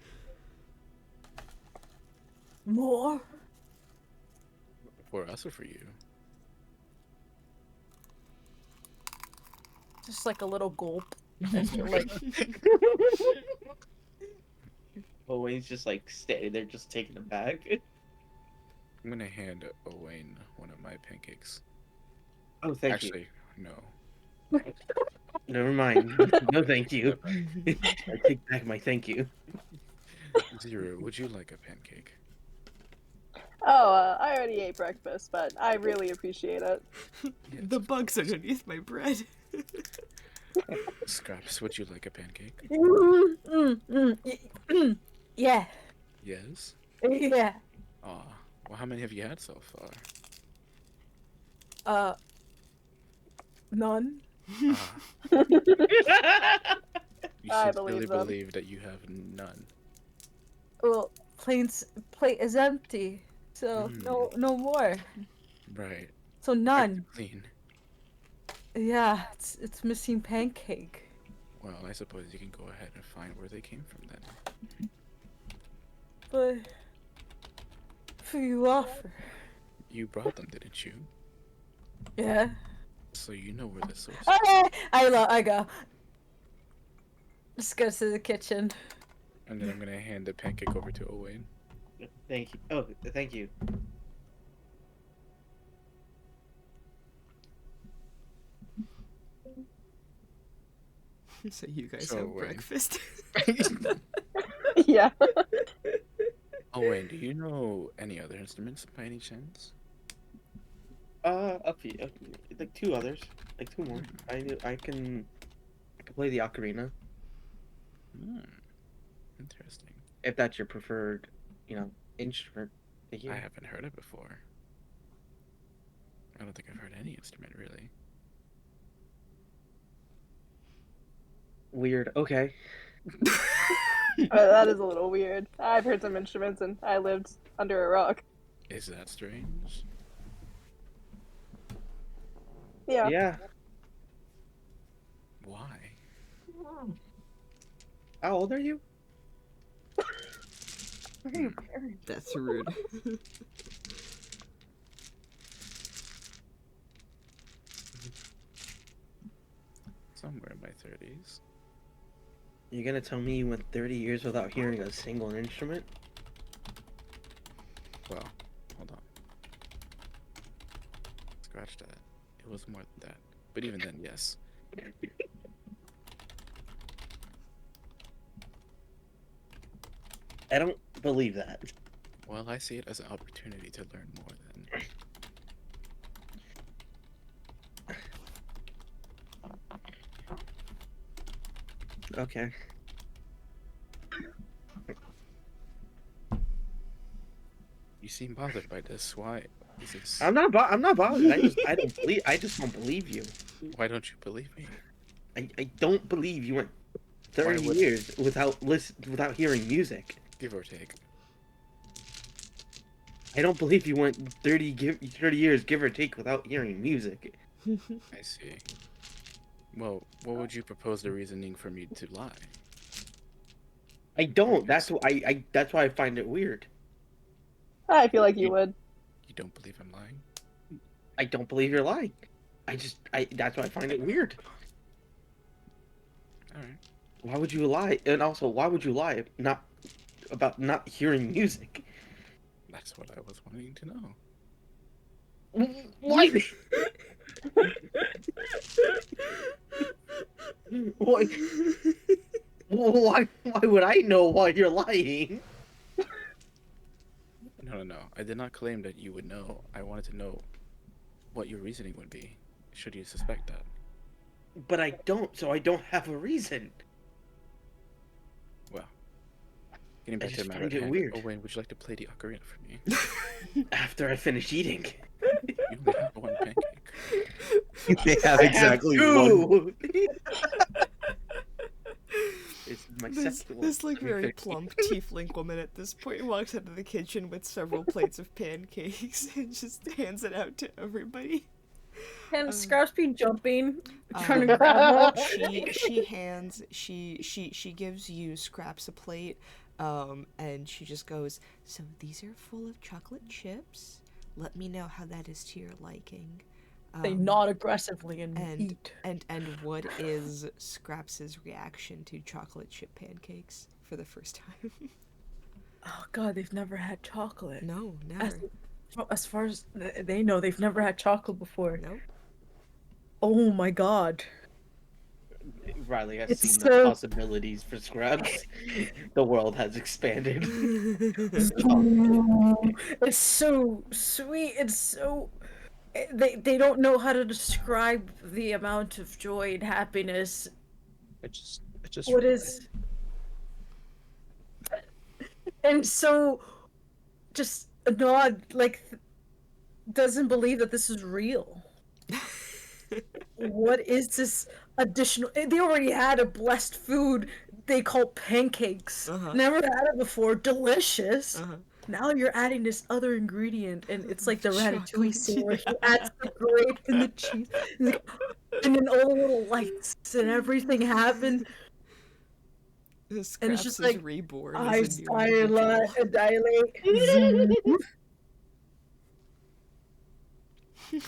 H: More?
D: For us or for you?
H: Just like a little gulp. As you're like,
A: Owain's just like standing there, just taking it back.
D: I'm gonna hand Owain one of my pancakes.
A: Oh, thank
D: Actually, no.
A: you. Never mind. No, thank you. I take back my thank you.
D: Zero, would you like a pancake?
G: Oh, I already ate breakfast, but I really appreciate it.
D: Yes,
B: The
D: of
B: bugs
D: course.
B: underneath my bread.
D: Scraps, would you like a pancake?
H: yeah,
D: Yes.
H: yeah.
D: Aw. Well, how many have you had so far?
H: None.
D: Ah, you
G: I
D: sincerely
G: believe them.
D: believe that you have none.
H: Well, plate is empty, so no more.
D: Right.
H: So none.
D: Clean.
H: Yeah, it's missing pancake.
D: Well, I suppose you can go ahead and find where they came from then.
H: But for you offer,
D: You brought them, didn't you?
H: yeah.
D: So you know where the source is.
H: Okay, I go. Just go to the kitchen.
D: And then I'm gonna hand the pancake over to Owain.
A: Thank you. Oh, thank you.
B: So you guys
D: So,
B: have
D: Wayne.
B: breakfast.
G: Yeah.
D: Owain, do you know any other instruments by any chance?
A: A few, like 2 others, like 2 more. I can play the ocarina
D: Hmm. Interesting.
A: if that's your preferred, instrument to hear.
D: I haven't heard it before. I don't think I've heard any instrument really.
A: Weird. Okay.
G: That is a little weird. I've heard some instruments and I lived under a rock.
D: Is that strange?
G: Yeah.
A: Yeah.
D: Why?
A: How old are you?
B: That's rude.
D: Somewhere in my 30s.
A: You're gonna tell me you went 30 years without hearing a single instrument?
D: Well, hold on. Scratch that. It was more than that. But even then, yes.
A: I don't believe that.
D: Well, I see it as an opportunity to learn more then.
A: Okay.
D: You seem bothered by this. Why is this?
A: I'm not bothered. I just don't believe you.
D: Why don't you believe me?
A: I don't believe you went 30
D: would-
A: years without hearing music.
D: Give or take.
A: I don't believe you went 30 years, give or take, without hearing music.
D: I see. Well, what would you propose the reasoning for me to lie?
A: I don't. That's why that's why I find it weird.
G: I feel like you would.
D: You don't believe I'm lying?
A: I don't believe you're lying. That's why I find it weird.
D: Alright.
A: Why would you lie? And also, why would you lie about not hearing music?
D: That's what I was wanting to know.
A: Why? Why? Why would I know why you're lying?
D: No. I did not claim that you would know. I wanted to know what your reasoning would be, should you suspect that.
A: But I don't, so I don't have a reason.
D: Well, getting back to
A: just
D: the matter
A: find
D: at
A: it
D: hand.
A: weird.
D: Owen, would you like to play the ocarina for me?
A: After I finish eating.
D: You only have one pancake.
C: They have exactly one.
A: This is my
B: This,
A: second one.
B: this like
A: Let me
B: very
A: finish.
B: plump tiefling woman at this point walks out of the kitchen with several plates of pancakes and just hands it out to everybody.
H: And Scraps be jumping,
B: Um,
H: trying to grab one.
B: she gives you Scraps a plate, and she just goes, so these are full of chocolate chips. Let me know how that is to your liking.
H: They nod aggressively and eat.
B: And what is Scraps' reaction to chocolate chip pancakes for the first time?
H: Oh god, they've never had chocolate.
B: No, never.
H: As far as they know, they've never had chocolate before.
B: Nope.
H: Oh my god.
A: Riley has
H: It's
A: seen
H: so-
A: the possibilities for Scraps. The world has expanded.
H: It's so sweet. It's so. They don't know how to describe the amount of joy and happiness.
C: I just
H: What is. And so. Just nod, like. Doesn't believe that this is real. What is this additional? They already had a blessed food they call pancakes. Never had it before. Delicious. Now you're adding this other ingredient, and it's like the ratatouille scene where he adds the grape and the cheese, and then all the little lights and everything happen.
B: The
H: And
B: Scraps
H: it's just
B: is
H: like
B: reborn
H: eyes
B: as a new individual.
H: dilate.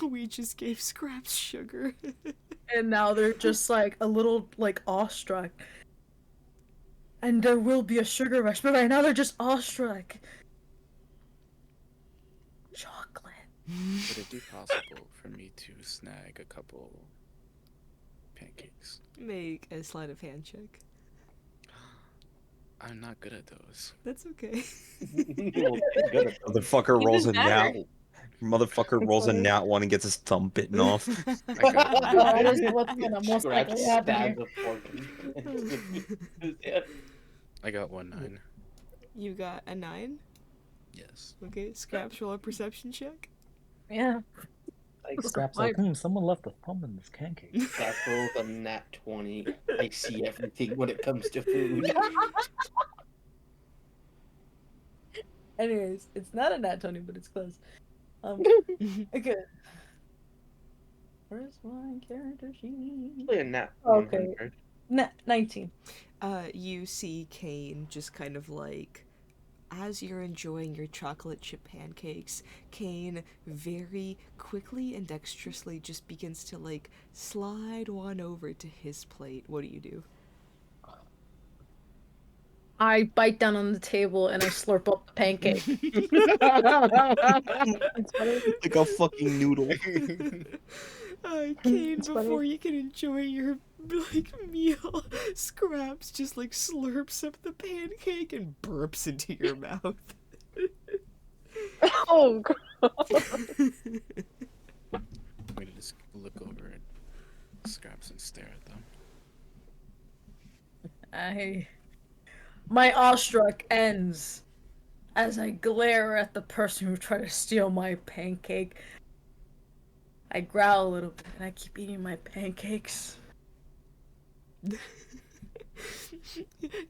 B: We just gave Scraps sugar.
H: And now they're just like a little like awestruck. And there will be a sugar rush, but right now they're just awestruck. Chocolate.
D: Would it be possible for me to snag a couple pancakes?
B: Make a sleight of hand check.
D: I'm not good at those.
B: That's okay.
C: Motherfucker rolls a
F: Even better.
C: nat. Motherfucker rolls a nat one and gets his thumb bitten off.
D: I got one.
H: That is what's gonna most
A: Scraps
H: likely happen here.
A: stabs a fork in-
D: I got 9.
B: You got a 9?
D: Yes.
B: Okay, Scraps, roll a perception check.
H: Yeah.
E: Like Scraps like, someone left a thumb in this pancake.
A: Scraps rolls a nat 20. I see everything when it comes to food.
H: Anyways, it's not a nat 20, but it's close. Okay. Where's my character sheet?
A: Probably a nat
H: Okay.
A: 100.
H: 19.
B: You see Kane just kind of like, as you're enjoying your chocolate chip pancakes, Kane very quickly and dexterously just begins to like slide one over to his plate. What do you do?
H: I bite down on the table and I slurp up the pancake.
C: Like a fucking noodle.
B: Kane,
H: It's
B: before
H: funny.
B: you can enjoy your like meal, Scraps just like slurps up the pancake and burps into your mouth.
G: Oh, God.
D: I'm gonna just look over at Scraps and stare at them.
H: My awestruck ends as I glare at the person who tried to steal my pancake. I growl a little bit and I keep eating my pancakes.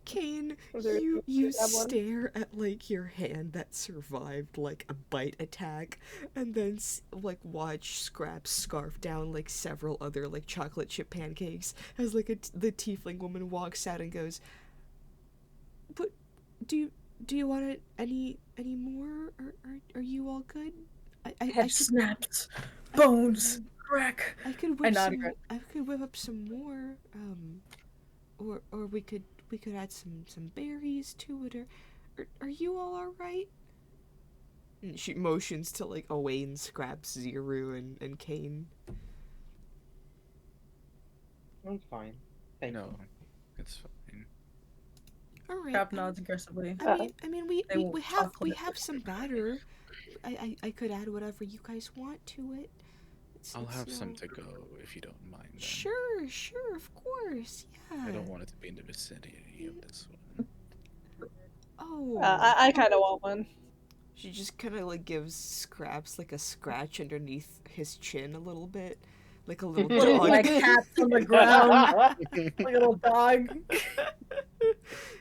B: Kane,
G: Was there
B: you
G: that one?
B: stare at like your hand that survived like a bite attack, and then like watch Scraps scarf down like several other like chocolate chip pancakes as like the tiefling woman walks out and goes, "But do you want any more? Are you all good?
H: Head snapped, bones crack.
B: I could
H: I
B: whip
H: nod
B: some.
H: regret.
B: I could whip up some more. Or we could add some berries to it. Or are you all right? And she motions to like Owain, Scraps, Zero, and Kane.
A: I'm fine. Thank
D: No,
A: you.
D: it's fine.
B: All right.
H: Crab nods aggressively.
B: I mean, we
H: They won't
B: have
H: chocolate it.
B: some batter. I could add whatever you guys want to it.
D: I'll
B: it's
D: have some
B: no-
D: to go if you don't mind. Then.
B: Sure, of course, yeah.
D: I don't want it to be in the vicinity of this one.
B: Oh,
G: I kind of want one.
B: she just kind of like gives Scraps like a scratch underneath his chin a little bit, like a little
H: Little
B: dog.
H: like cats on the ground, like a little dog.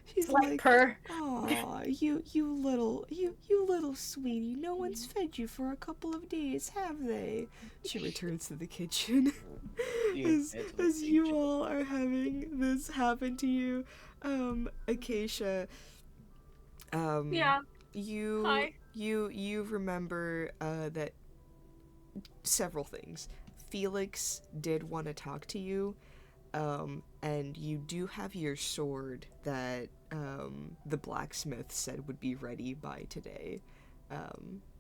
B: She's
H: Like
B: like,
H: purr.
B: "Aw, you little sweetie. No one's fed you for a couple of days, have they?" She returns to the kitchen. as you all are having this happen to you, Acacia,
F: Yeah.
B: you
F: Hi.
B: you remember that several things. Felix did want to talk to you, and you do have your sword that the blacksmith said would be ready by today.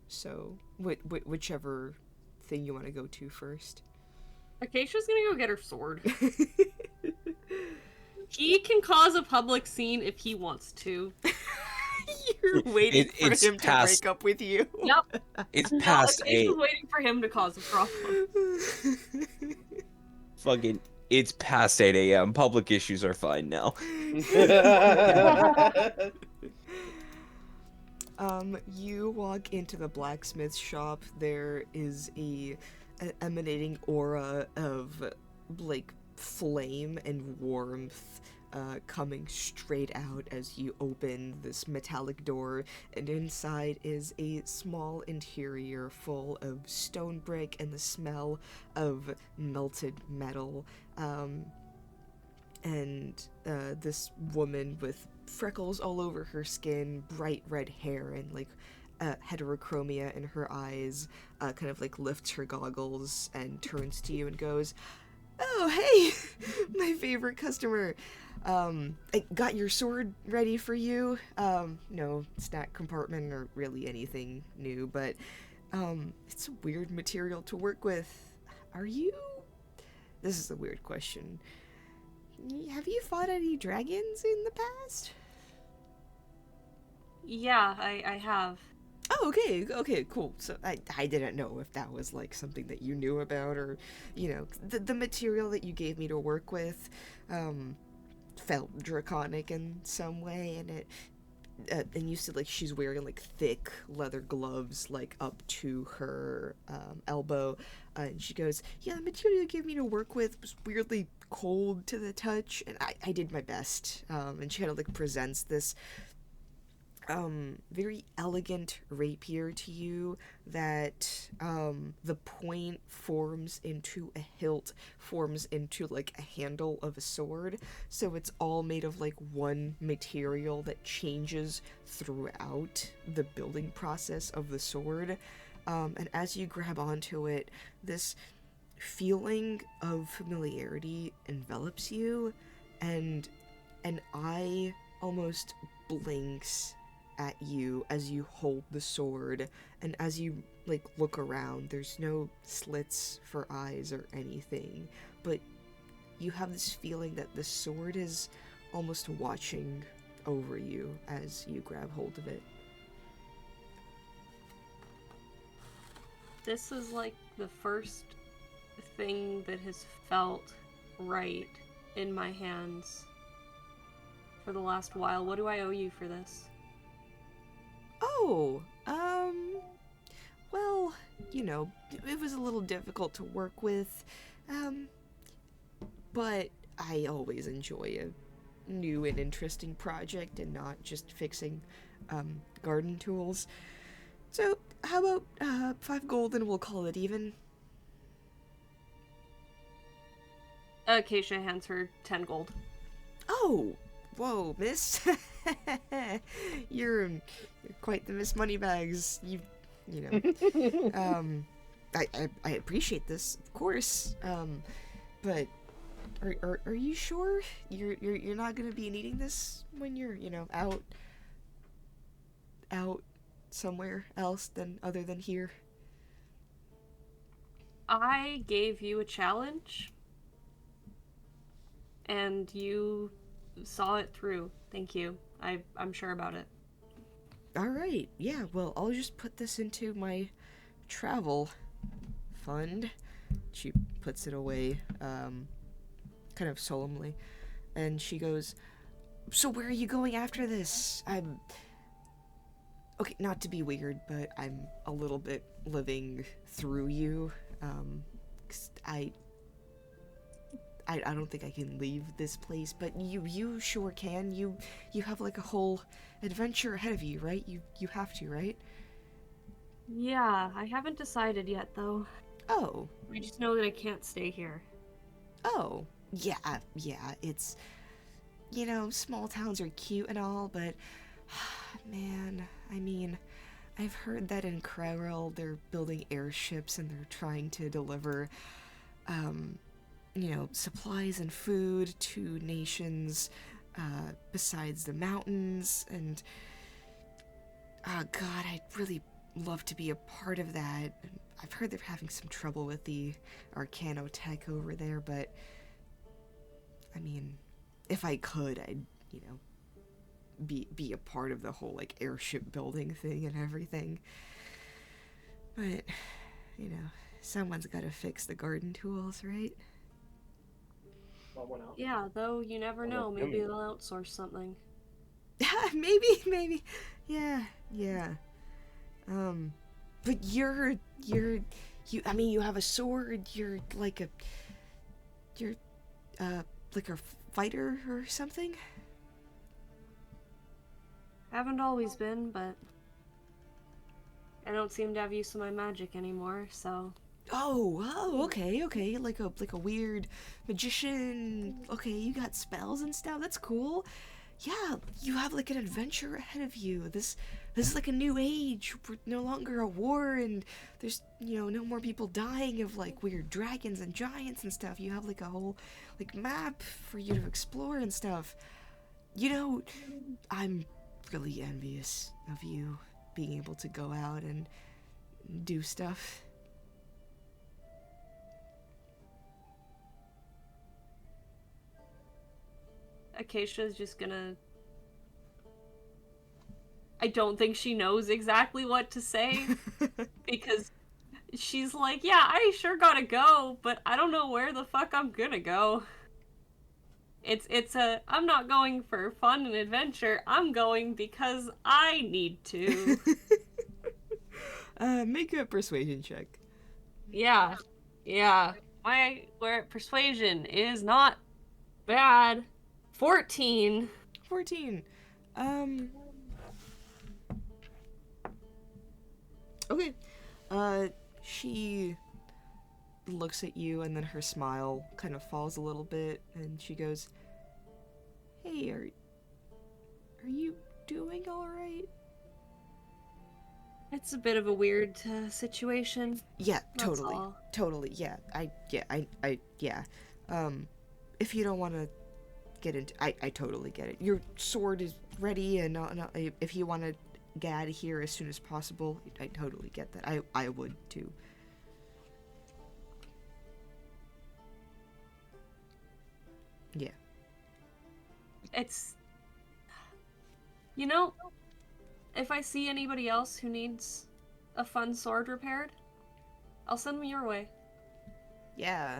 B: So whichever thing you want to go to first.
F: Acacia's gonna go get her sword. He can cause a public scene if he wants to.
B: You're waiting for
C: it's
B: him
C: past-
B: to break up with you.
F: Yep.
C: It's
F: No,
C: past
F: Acacia's
C: 8.
F: waiting for him to cause a problem.
C: Fucking, it's past 8 a.m. Public issues are fine now.
B: You walk into the blacksmith shop. There is a emanating aura of like flame and warmth coming straight out as you open this metallic door, and inside is a small interior full of stone brick and the smell of melted metal. And this woman with freckles all over her skin, bright red hair, and like heterochromia in her eyes, kind of like lifts her goggles and turns to you and goes, "Oh, hey, my favorite customer. I got your sword ready for you. No snack compartment or really anything new, but it's a weird material to work with. Are you? This is a weird question. Have you fought any dragons in the past?"
F: Yeah, I have.
B: Oh, okay, cool. So I didn't know if that was like something that you knew about, or, you know, the material that you gave me to work with, felt draconic in some way, and it, and you said like she's wearing like thick leather gloves like up to her elbow, and she goes, "Yeah, the material you gave me to work with was weirdly cold to the touch, and I did my best." And she kind of like presents this very elegant rapier to you that the point forms into a hilt, forms into like a handle of a sword, so it's all made of like one material that changes throughout the building process of the sword. And as you grab onto it, this feeling of familiarity envelops you, and an eye almost blinks at you as you hold the sword, and as you like look around, there's no slits for eyes or anything, but you have this feeling that the sword is almost watching over you as you grab hold of it.
F: This is like the first thing that has felt right in my hands for the last while. What do I owe you for this?
B: Oh, well, you know, it was a little difficult to work with, but I always enjoy a new and interesting project and not just fixing, garden tools. So, how about, 5 gold and we'll call it even?
F: Acacia hands her 10 gold.
B: Oh, whoa, miss. You're quite the Miss Moneybags. You know. I appreciate this, of course. But are you sure you're not gonna be needing this when you're, you know, out somewhere else than other than here?
F: I gave you a challenge, and you saw it through. Thank you. I'm sure about it.
B: Alright, yeah, well, I'll just put this into my travel fund. she puts it away, kind of solemnly, and she goes, "So where are you going after this? I'm okay. Not to be weird, but I'm a little bit living through you. 'Cause I don't think I can leave this place, but you sure can. You have like a whole adventure ahead of you, right? You have to, right?
F: Yeah, I haven't decided yet, though.
B: Oh,
F: I just know that I can't stay here.
B: oh, yeah, it's, small towns are cute and all, but, man, I mean, I've heard that in Crowell they're building airships and they're trying to deliver, supplies and food to nations, besides the mountains, and, oh god, I'd really love to be a part of that. I've heard they're having some trouble with the Arcano tech over there, but I mean, if I could, I'd, be a part of the whole, like, airship building thing and everything. But, someone's gotta fix the garden tools, right?
F: Yeah, though you never know. Maybe they'll outsource something.
B: maybe. Yeah. But you have a sword, you're like a fighter or something?
F: Haven't always been, but I don't seem to have use of my magic anymore, so...
B: Oh, okay, like a weird magician. Okay, you got spells and stuff, that's cool. Yeah, you have like an adventure ahead of you. This is like a new age. We're no longer a war, and there's no more people dying of like weird dragons and giants and stuff. You have like a whole like map for you to explore and stuff. I'm really envious of you being able to go out and do stuff.
F: Acacia's just gonna... I don't think she knows exactly what to say, because she's like, yeah, I sure gotta go, but I don't know where the fuck I'm gonna go. I'm not going for fun and adventure, I'm going because I need to.
B: Make a persuasion check.
F: Yeah. My persuasion is not bad. 14.
B: 14. Okay. She looks at you and then her smile kind of falls a little bit and she goes, "Hey, are you doing all right?"
F: It's a bit of a weird situation.
B: Yeah,
F: That's all.
B: totally. Yeah. If you don't want to get into, I totally get it. Your sword is ready, and if you want to get out of here as soon as possible, I totally get that. I would too. Yeah.
F: It's... if I see anybody else who needs a fun sword repaired, I'll send them your way.
B: Yeah.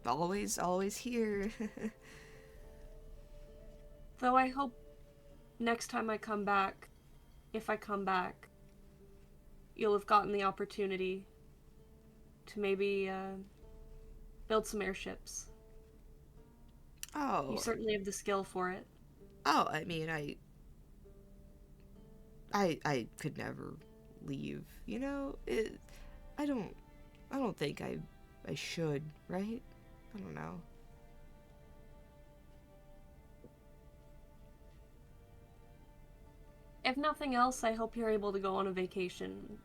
B: Always here.
F: Though I hope next time I come back, if I come back, you'll have gotten the opportunity to maybe build some airships.
B: Oh.
F: You certainly have the skill for it.
B: Oh, I mean, I could never leave. I don't think I should, right? I don't know.
F: If nothing else, I hope you're able to go on a vacation.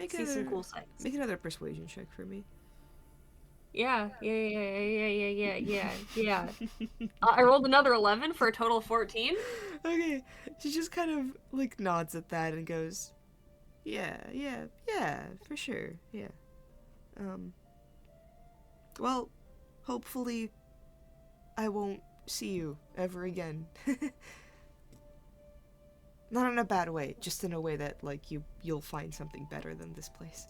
F: See some cool sights.
B: Make another persuasion check for me.
F: Yeah. I rolled another 11 for a total of 14.
B: Okay, she just kind of like nods at that and goes, yeah, for sure, yeah. Well, hopefully I won't see you ever again. Not in a bad way, just in a way that, like, you'll find something better than this place.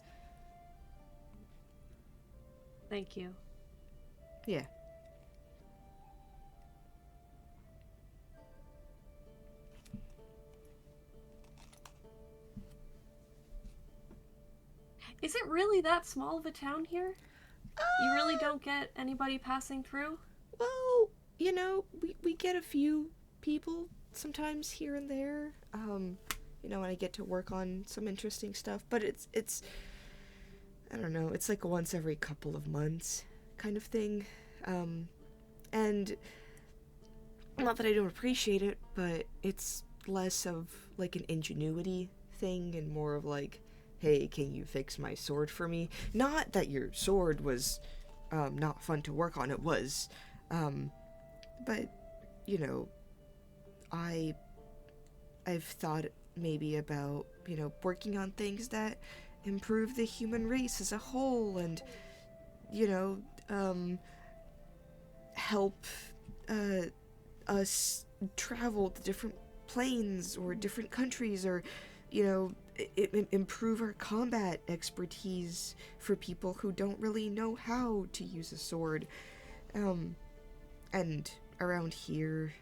F: Thank you.
B: Yeah.
F: Is it really that small of a town here? You really don't get anybody passing through?
B: Well, you know, we get a few people sometimes here and there. You know, when I get to work on some interesting stuff, but it's I don't know, it's like once every couple of months kind of thing. And not that I don't appreciate it, but it's less of like an ingenuity thing and more of like, hey, can you fix my sword for me? Not that your sword was not fun to work on, it was. But, you know, I've thought maybe about, you know, working on things that improve the human race as a whole and, you know, help us travel to different planes or different countries or, you know, improve our combat expertise for people who don't really know how to use a sword. And around here,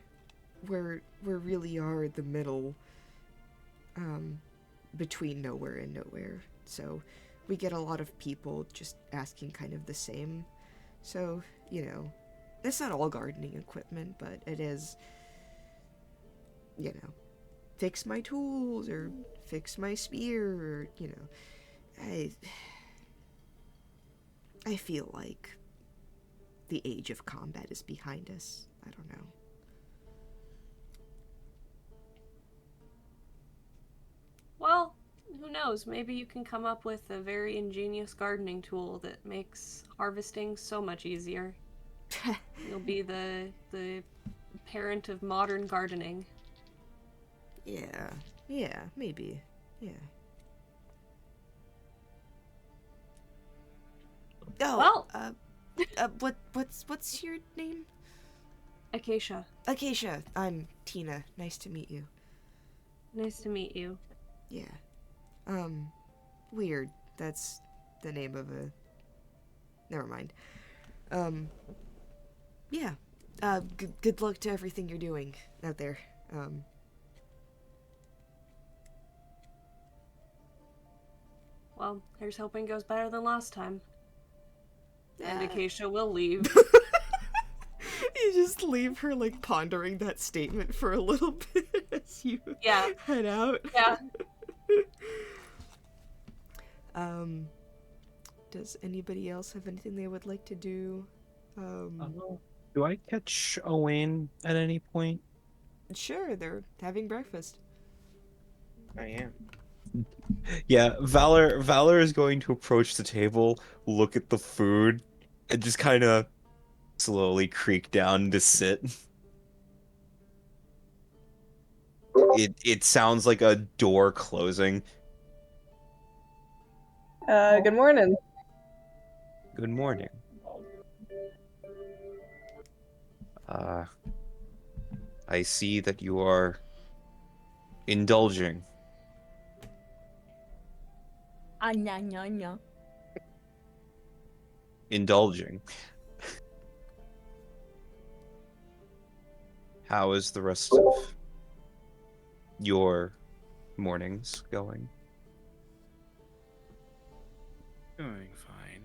B: we really are the middle, between nowhere and nowhere. So we get a lot of people just asking kind of the same. So, you know, it's not all gardening equipment, but it is, you know, fix my tools or fix my spear or, you know, I feel like the age of combat is behind us. I don't know.
F: Well, who knows? Maybe you can come up with a very ingenious gardening tool that makes harvesting so much easier. You'll be the parent of modern gardening.
B: Yeah, maybe. Yeah. Oh,
F: well,
B: what's your name?
F: Acacia.
B: Acacia. I'm Tina. Nice to meet you.
F: Nice to meet you.
B: Yeah. Weird. That's the name of a... Never mind. Yeah. Good luck to everything you're doing out there.
F: Well, here's hoping goes better than last time. And Acacia will leave.
B: You just leave her, like, pondering that statement for a little bit as you head out.
F: Yeah.
B: Does anybody else have anything they would like to do?
C: Do I catch Owain at any point?
B: Sure, they're having breakfast.
A: I am.
C: Yeah, Valor is going to approach the table, look at the food, and just kind of slowly creak down to sit. It sounds like a door closing.
G: Good morning.
C: Good morning. I see that you are indulging.
H: Anya.
C: Indulging. How is the rest of your mornings going?
D: Doing fine.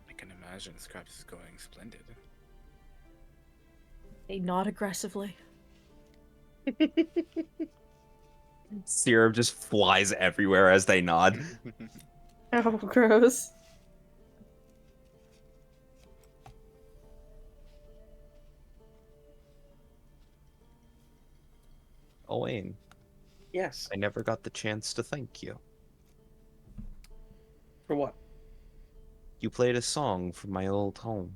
D: I can imagine Scraps is going splendid.
H: They nod aggressively.
C: Syrup just flies everywhere as they nod.
G: Oh, gross.
C: Owain,
A: Yes.
C: I never got the chance to thank you.
A: For what?
C: You played a song from my old home.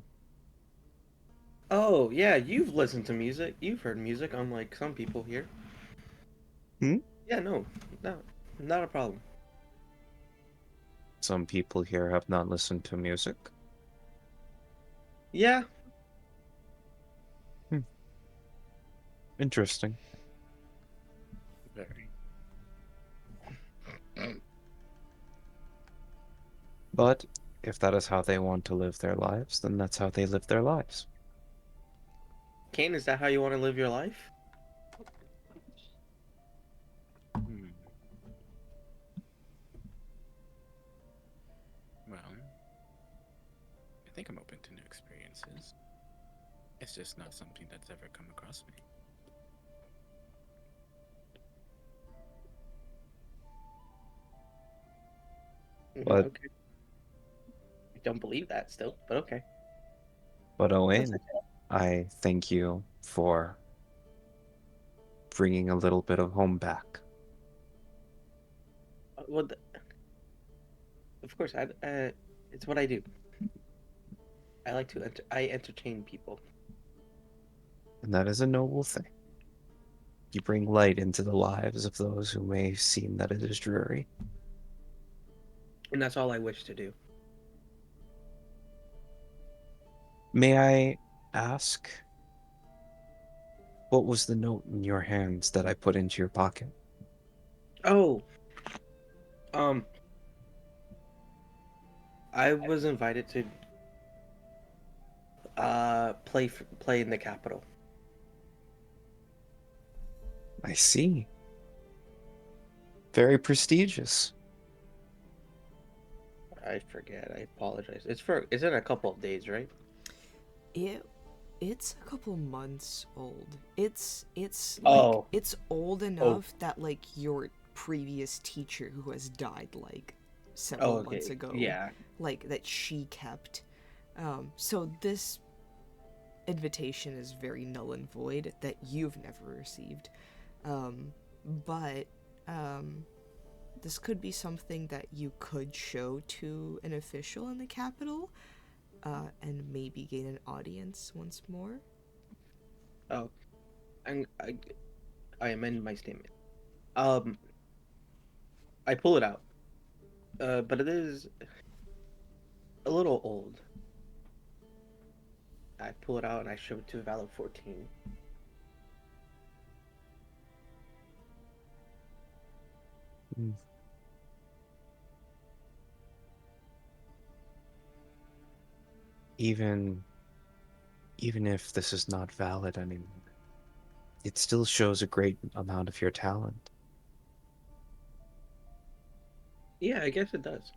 A: Oh, yeah, you've listened to music. You've heard music, unlike some people here.
C: Hmm?
A: Yeah, no, not a problem.
C: Some people here have not listened to music.
A: Yeah.
C: Interesting.
D: Very.
C: But if that is how they want to live their lives, then that's how they live their lives.
A: Kane, is that how you want to live your life?
D: Hmm. Well, I think I'm open to new experiences. It's just not something that's ever come across me.
C: But
A: Okay. I don't believe that still, but okay.
C: but
A: That's
C: Owain,
A: okay.
C: I thank you for bringing a little bit of home back.
A: Well, of course, it's what I do. I like to I entertain people.
C: And that is a noble thing. You bring light into the lives of those who may seem that it is dreary.
A: And that's all I wish to do.
C: May I ask, what was the note in your hands that I put into your pocket?
A: Oh, um, I was invited to play in the capital.
C: I see. Very prestigious.
A: I forget. I apologize. It's in a couple of days, right?
B: It's a couple months old. It's like
A: Oh.
B: it's old enough that like your previous teacher who has died like several
A: Okay.
B: months ago,
A: Yeah.
B: like that she kept. So this invitation is very null and void that you've never received. But this could be something that you could show to an official in the capital, and maybe gain an audience once more.
A: Oh, and I amend my statement. Um, I pull it out. But it is a little old. I pull it out and I show it to Valor 14.
C: Hmm. Even if this is not valid anymore, it still shows a great amount of your talent.
A: Yeah, I guess it does.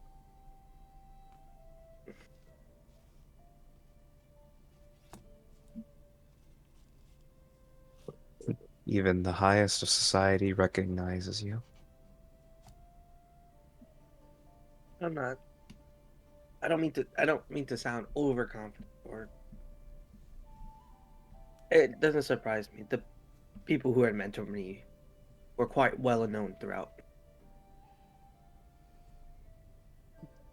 C: Even the highest of society recognizes you.
A: I'm not. I don't mean to. I don't mean to sound overconfident, or it doesn't surprise me. The people who had mentored me were quite well known throughout.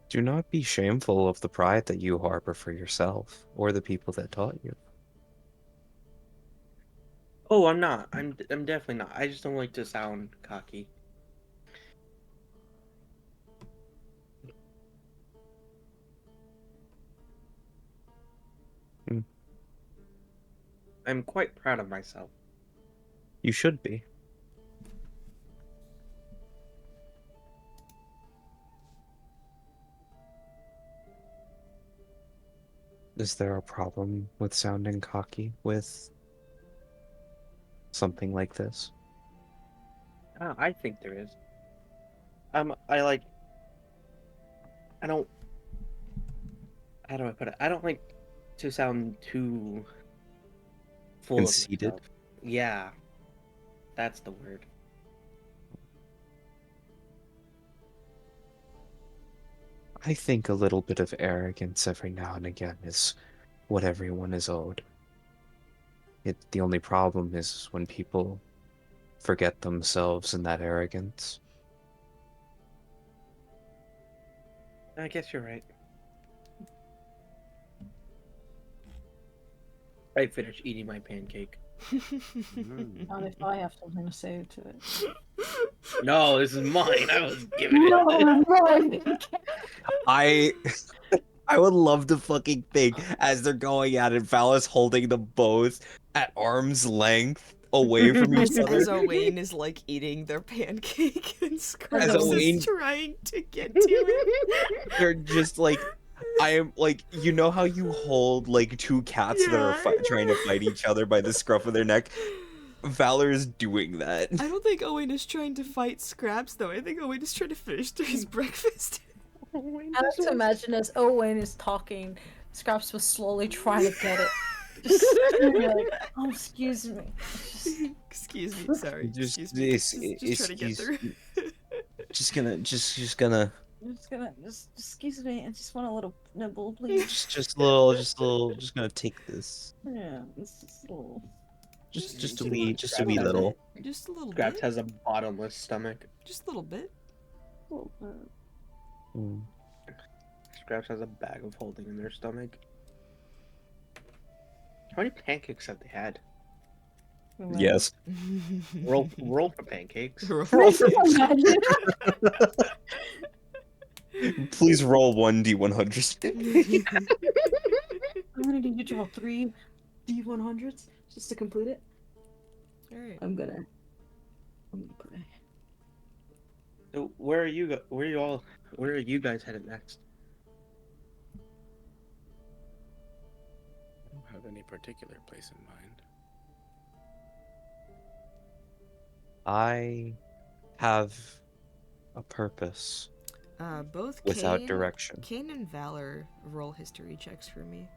C: Do not be shameful of the pride that you harbor for yourself or the people that taught you.
A: Oh, I'm not. I'm definitely not. I just don't like to sound cocky.
C: Hmm.
A: I'm quite proud of myself.
C: You should be. Is there a problem with sounding cocky with something like this?
A: I think there is. I like. I don't. How do I put it? I don't like to sound too full of
C: Conceited?
A: myself. Yeah, that's the word.
C: I think a little bit of arrogance every now and again is what everyone is owed. The only problem is when people forget themselves in that arrogance.
A: I guess you're right. I finished eating my pancake.
H: Not if I have something to say to it.
A: No, this is mine. I was giving it.
H: No,
C: I would love to fucking think as they're going at it, Valis holding them both at arm's length, away from each
B: As
C: other.
B: Owain is like eating their pancake and Scraps
C: As Owain-
B: is trying to get to it.
C: They're just like, I am like, you know how you hold like two cats that are
B: Yeah,
C: trying to fight each other by the scruff of their neck? Valor is doing that.
B: I don't think Owain is trying to fight Scraps though. I think Owain is trying to finish his breakfast.
H: I like to imagine as Owen is talking, Scraps was slowly trying to get it. Just like, oh, excuse me.
B: Excuse me, sorry.
C: Just
B: Excuse me.
C: this,
B: Just trying to get through.
C: just gonna,
H: I'm just gonna, just excuse me. I just want a little nibble, please.
C: just gonna take this.
H: Yeah, it's just a little.
C: Just a
B: a
C: wee,
B: little-
C: just a wee little.
B: Just a little
A: Scraps
B: bit.
A: has a bottomless stomach.
B: Just a little bit.
H: little bit.
C: Mm.
A: Scraps has a bag of holding in their stomach. How many pancakes have they had?
C: Yes.
A: Roll for pancakes.
H: Imagine.
C: Please roll 1d100.
H: I'm gonna need you to roll 3 D100s just to complete it.
B: Alright.
H: I'm gonna put it.
A: So where are you guys headed next?
D: I don't have any particular place in mind.
C: I have a purpose
B: Both
C: without
B: Kane,
C: direction.
B: Kane and Valor roll history checks for me.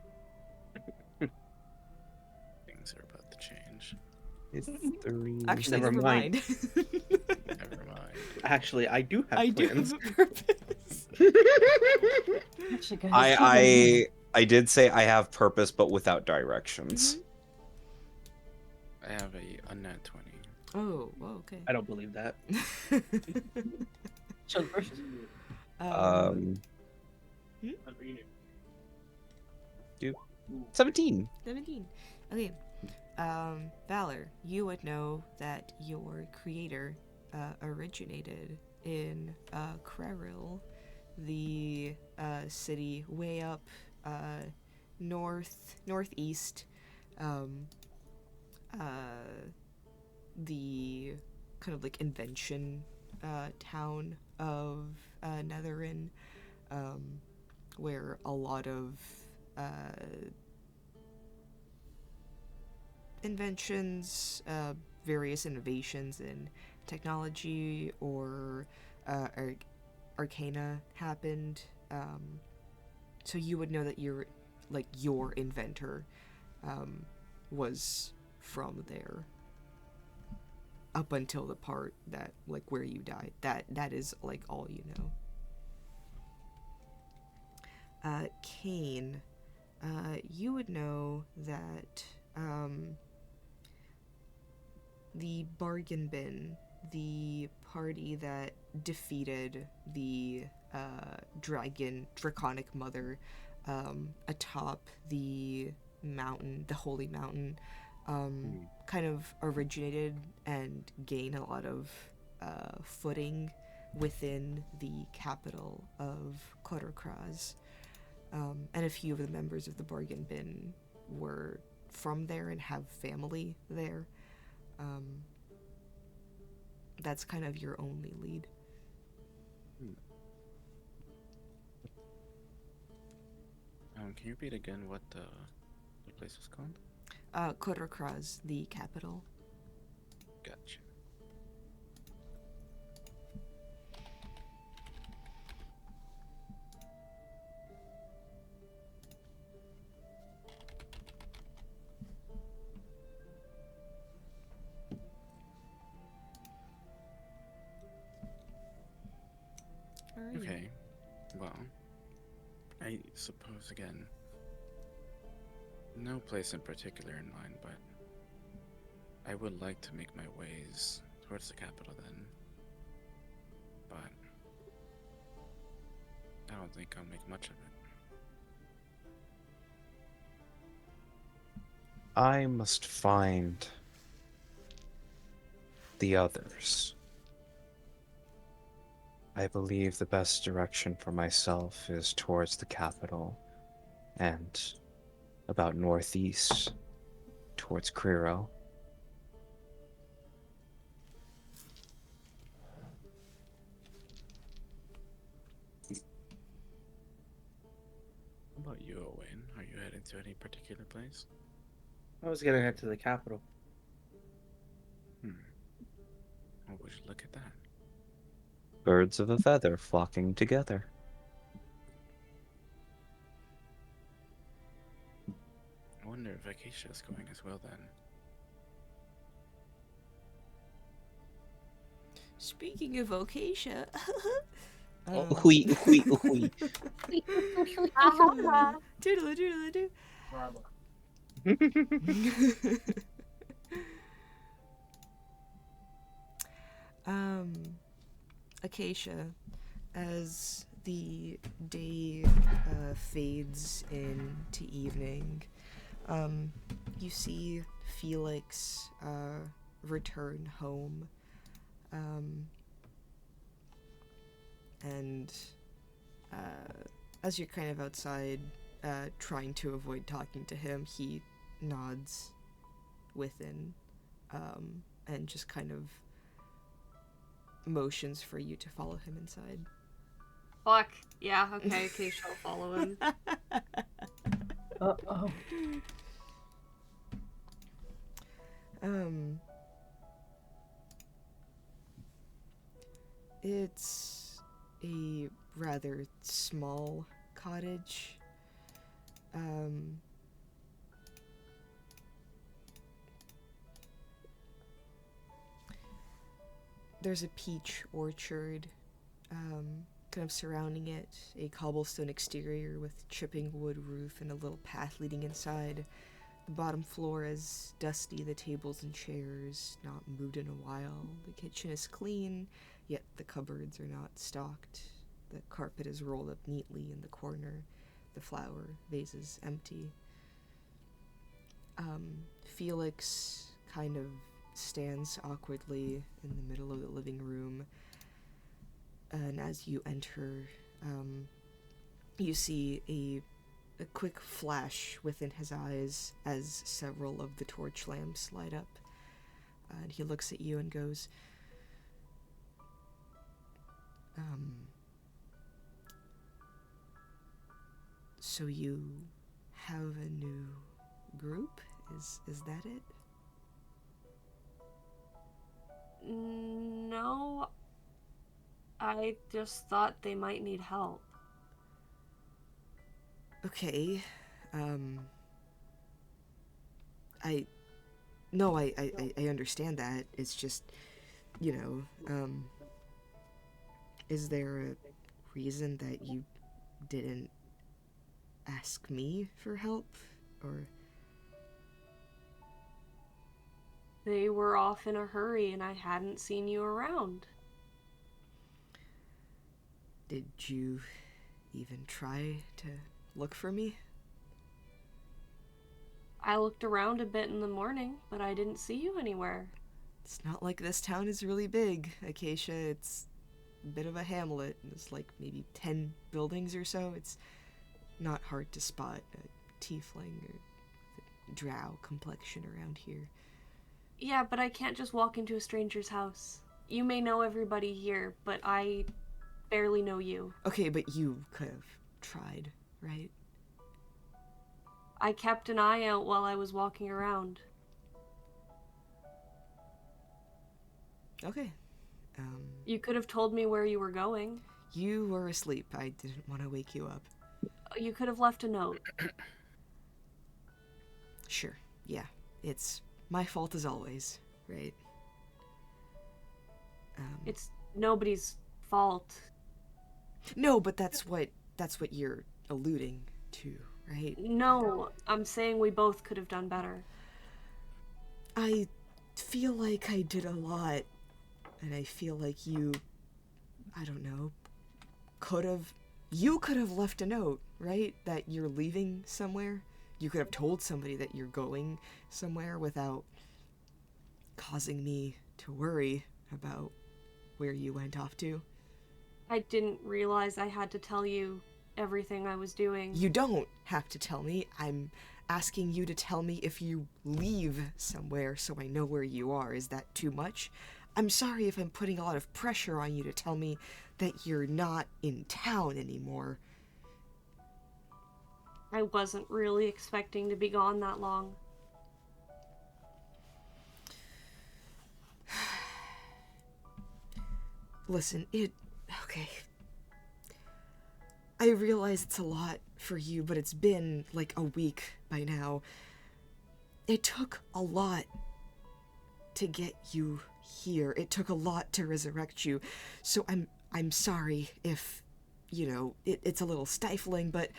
D: Things are about to change.
C: It's 3.
B: Actually,
A: Never
B: never mind.
D: Never mind.
A: Actually, I do have
B: I do
A: plans.
B: have a purpose.
H: Actually, guys,
C: I did say I have purpose, but without directions.
D: I have a unnat 20.
B: Oh, well, okay.
A: I don't believe that.
H: So versus
C: 17.
B: 17. Okay. Valor, you would know that your creator originated in Kreril, the city way up northeast. The kind of like invention town of Netherin, where a lot of inventions, various innovations in technology or arcana happened. So you would know that your inventor was from there. Up until the part that where you died. That is all you know. Kane, you would know that the Bargain Bin, the party that defeated the draconic mother atop the mountain, the holy mountain, kind of originated and gained a lot of footing within the capital of Korokraz. And a few of the members of the Bargain Bin were from there and have family there. That's kind of your only lead.
D: Can you repeat again what the place was called?
B: Korokraz, the capital.
D: Gotcha.
B: Alright.
D: Okay. Well, I suppose again, no place in particular in mind, but I would like to make my ways towards the capital then. But I don't think I'll make much of it.
C: I must find the others. I believe the best direction for myself is towards the capital and about northeast towards Kriro.
D: you, Owen? Are you heading to any particular place?
A: I was gonna head to the capital.
D: Oh, would you look at that?
C: Birds of a feather flocking together.
D: I wonder if Acacia is going as well then.
B: Speaking of Acacia,
C: Oh, hui, hui, hui.
B: doodle doodle doo. Acacia, as the day fades into evening, you see Felix return home. And as you're kind of outside trying to avoid talking to him, he nods within and just kind of motions for you to follow him inside.
F: Fuck. Yeah, okay, Keisha will follow him.
E: Uh-oh.
B: It's a rather small cottage. There's a peach orchard kind of surrounding it, a cobblestone exterior with chipping wood roof and a little path leading inside. The bottom floor is dusty, the tables and chairs not moved in a while. The kitchen is clean, yet the cupboards are not stocked. The carpet is rolled up neatly in the corner. The flower vases empty. Felix kind of stands awkwardly in the middle of the living room. And as you enter, you see a quick flash within his eyes as several of the torch lamps light up. And he looks at you and goes, so you have a new group? Is that it?
F: No, I just thought they might need help.
B: Okay, I understand that. It's just, is there a reason that you didn't ask me for help, or?
F: They were off in a hurry and I hadn't seen you around.
B: Did you even try to look for me?
F: I looked around a bit in the morning, but I didn't see you anywhere.
B: It's not like this town is really big, Acacia. It's a bit of a hamlet. There's like maybe 10 buildings or so. It's not hard to spot a tiefling or a drow complexion around here.
F: Yeah, but I can't just walk into a stranger's house. You may know everybody here, but I barely know you.
B: Okay, but you could have tried, right?
F: I kept an eye out while I was walking around.
B: Okay.
F: You could have told me where you were going.
B: You were asleep. I didn't want to wake you up.
F: You could have left a note.
B: Sure, yeah. It's my fault as always, right?
F: It's nobody's fault.
B: No, but that's what you're alluding to, right?
F: No, I'm saying we both could have done better.
B: I feel like I did a lot, and I feel like you, I don't know, you could have left a note, right? That you're leaving somewhere. You could have told somebody that you're going somewhere without causing me to worry about where you went off to.
F: I didn't realize I had to tell you everything I was doing.
B: You don't have to tell me. I'm asking you to tell me if you leave somewhere so I know where you are. Is that too much? I'm sorry if I'm putting a lot of pressure on you to tell me that you're not in town anymore.
F: I wasn't really expecting to be gone that long.
B: Listen, okay. I realize it's a lot for you, but it's been like a week by now. It took a lot to get you here. It took a lot to resurrect you. So I'm sorry if, it's a little stifling, but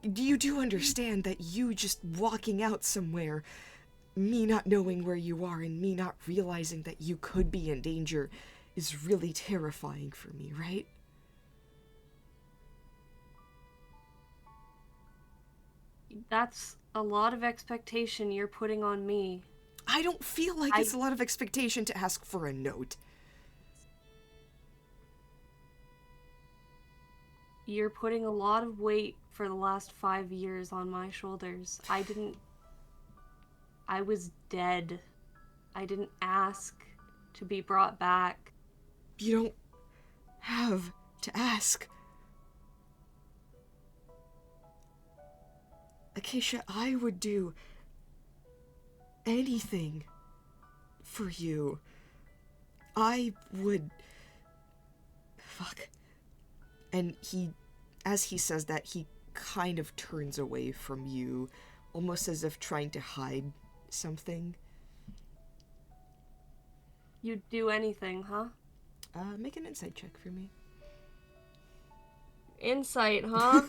B: you do understand that you just walking out somewhere, me not knowing where you are and me not realizing that you could be in danger is really terrifying for me, right?
F: That's a lot of expectation you're putting on me.
B: I don't feel like it's a lot of expectation to ask for a note.
F: You're putting a lot of weight for the last 5 years on my shoulders. I was dead. I didn't ask to be brought back.
B: You don't have to ask. Acacia, I would do anything for you. I would... Fuck. And as he says that, he kind of turns away from you, almost as if trying to hide something.
F: You'd do anything, huh?
B: Make an insight check for me.
F: Insight, huh?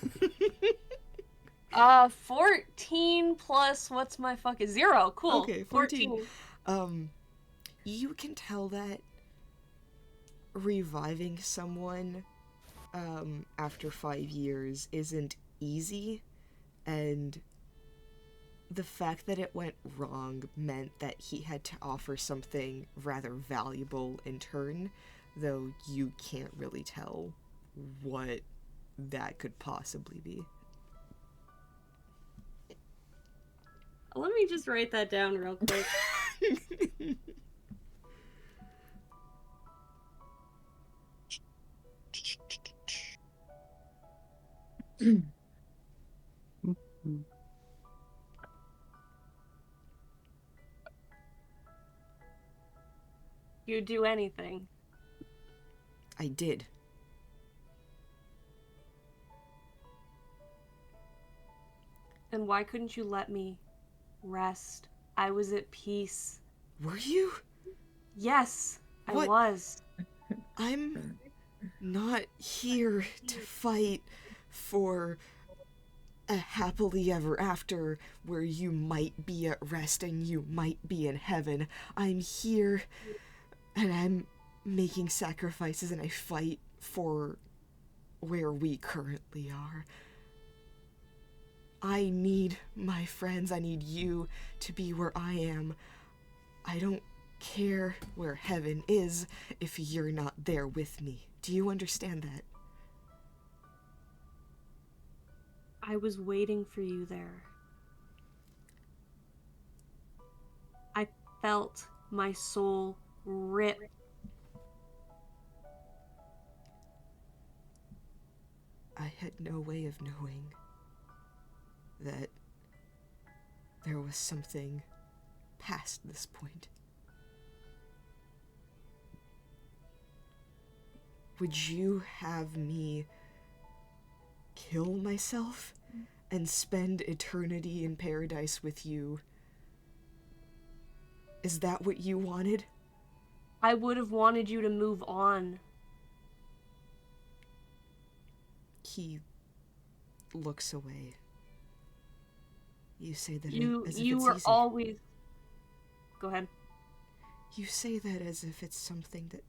F: 14 plus what's my fucking 0. Cool.
B: Okay, 14. You can tell that reviving someone after 5 years isn't easy, and the fact that it went wrong meant that he had to offer something rather valuable in turn, though you can't really tell what that could possibly be.
F: Let me just write that down real quick. You'd do anything.
B: I did.
F: And why couldn't you let me rest? I was at peace.
B: Were you?
F: Yes,
B: What?
F: I was.
B: I'm not here to fight for a happily ever after where you might be at rest and you might be in heaven. I'm here and I'm making sacrifices and I fight for where we currently are. I need my friends. I need you to be where I am. I don't care where heaven is if you're not there with me. Do you understand that?
F: I was waiting for you there. I felt my soul rip.
B: I had no way of knowing that there was something past this point. Would you have me kill myself and spend eternity in paradise with you? Is that what you wanted?
F: I would have wanted you to move on.
B: He looks away. You say that as if
F: You
B: it's
F: were
B: easy.
F: always... Go ahead.
B: You say that as if it's something that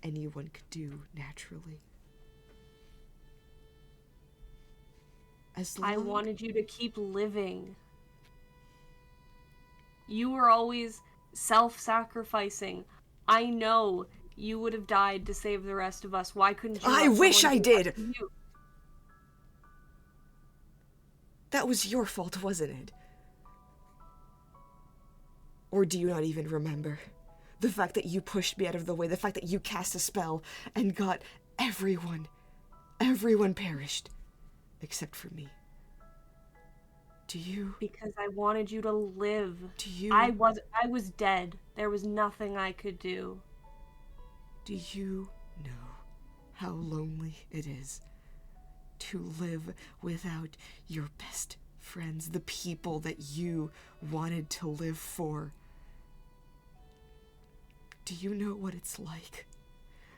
B: anyone could do naturally.
F: I wanted you to keep living. You were always self-sacrificing. I know you would have died to save the rest of us. Why couldn't you?
B: I wish I did!
F: Let someone do that to you?
B: That was your fault, wasn't it? Or do you not even remember? The fact that you pushed me out of the way, the fact that you cast a spell and got everyone perished. except for me? Do you?
F: Because I wanted you to live.
B: Do you?
F: I was dead. There was nothing I could do.
B: Do you know how lonely it is to live without your best friends, the people that you wanted to live for? Do you know what it's like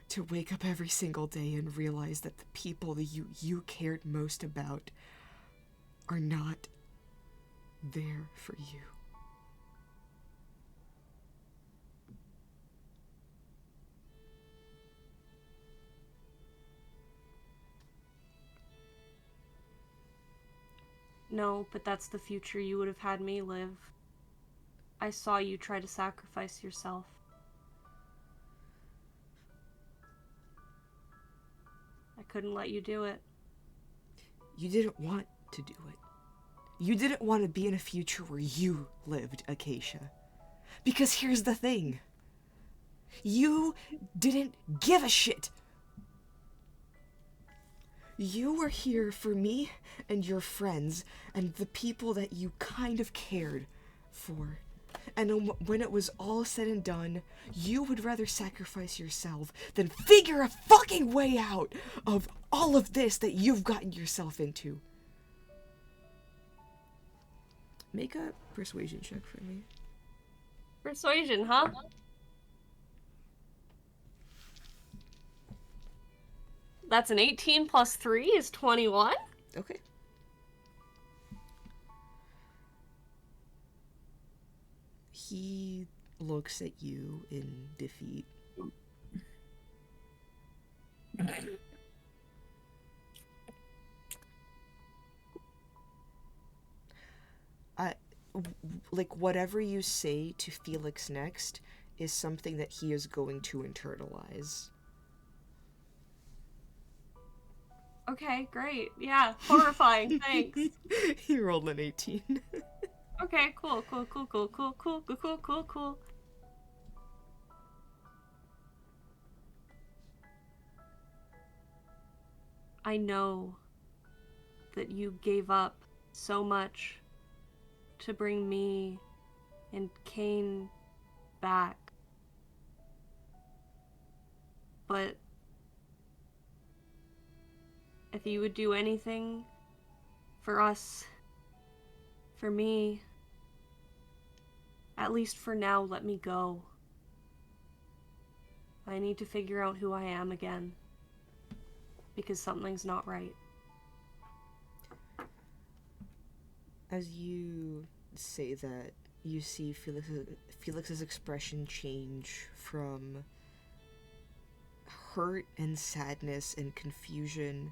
B: to wake up every single day and realize that the people that you cared most about are not there for you?
F: No, but that's the future you would have had me live. I saw you try to sacrifice yourself. I couldn't let you do it.
B: You didn't want to do it. You didn't want to be in a future where you lived, Acacia. Because here's the thing. You didn't give a shit. You were here for me and your friends and the people that you kind of cared for. And when it was all said and done, you would rather sacrifice yourself than figure a fucking way out of all of this that you've gotten yourself into. Make a persuasion check for me.
F: Persuasion, huh? That's an 18 plus 3 is 21?
B: Okay. He looks at you in defeat. Like, whatever you say to Felix next is something that he is going to internalize.
F: Okay, great. Yeah, horrifying, thanks.
B: He rolled an 18.
F: Okay, cool. I know that you gave up so much to bring me and Kane back. But if you would do anything for us, for me, at least for now, let me go. I need to figure out who I am again. Because something's not right.
B: As you say that, you see Felix's expression change from hurt and sadness and confusion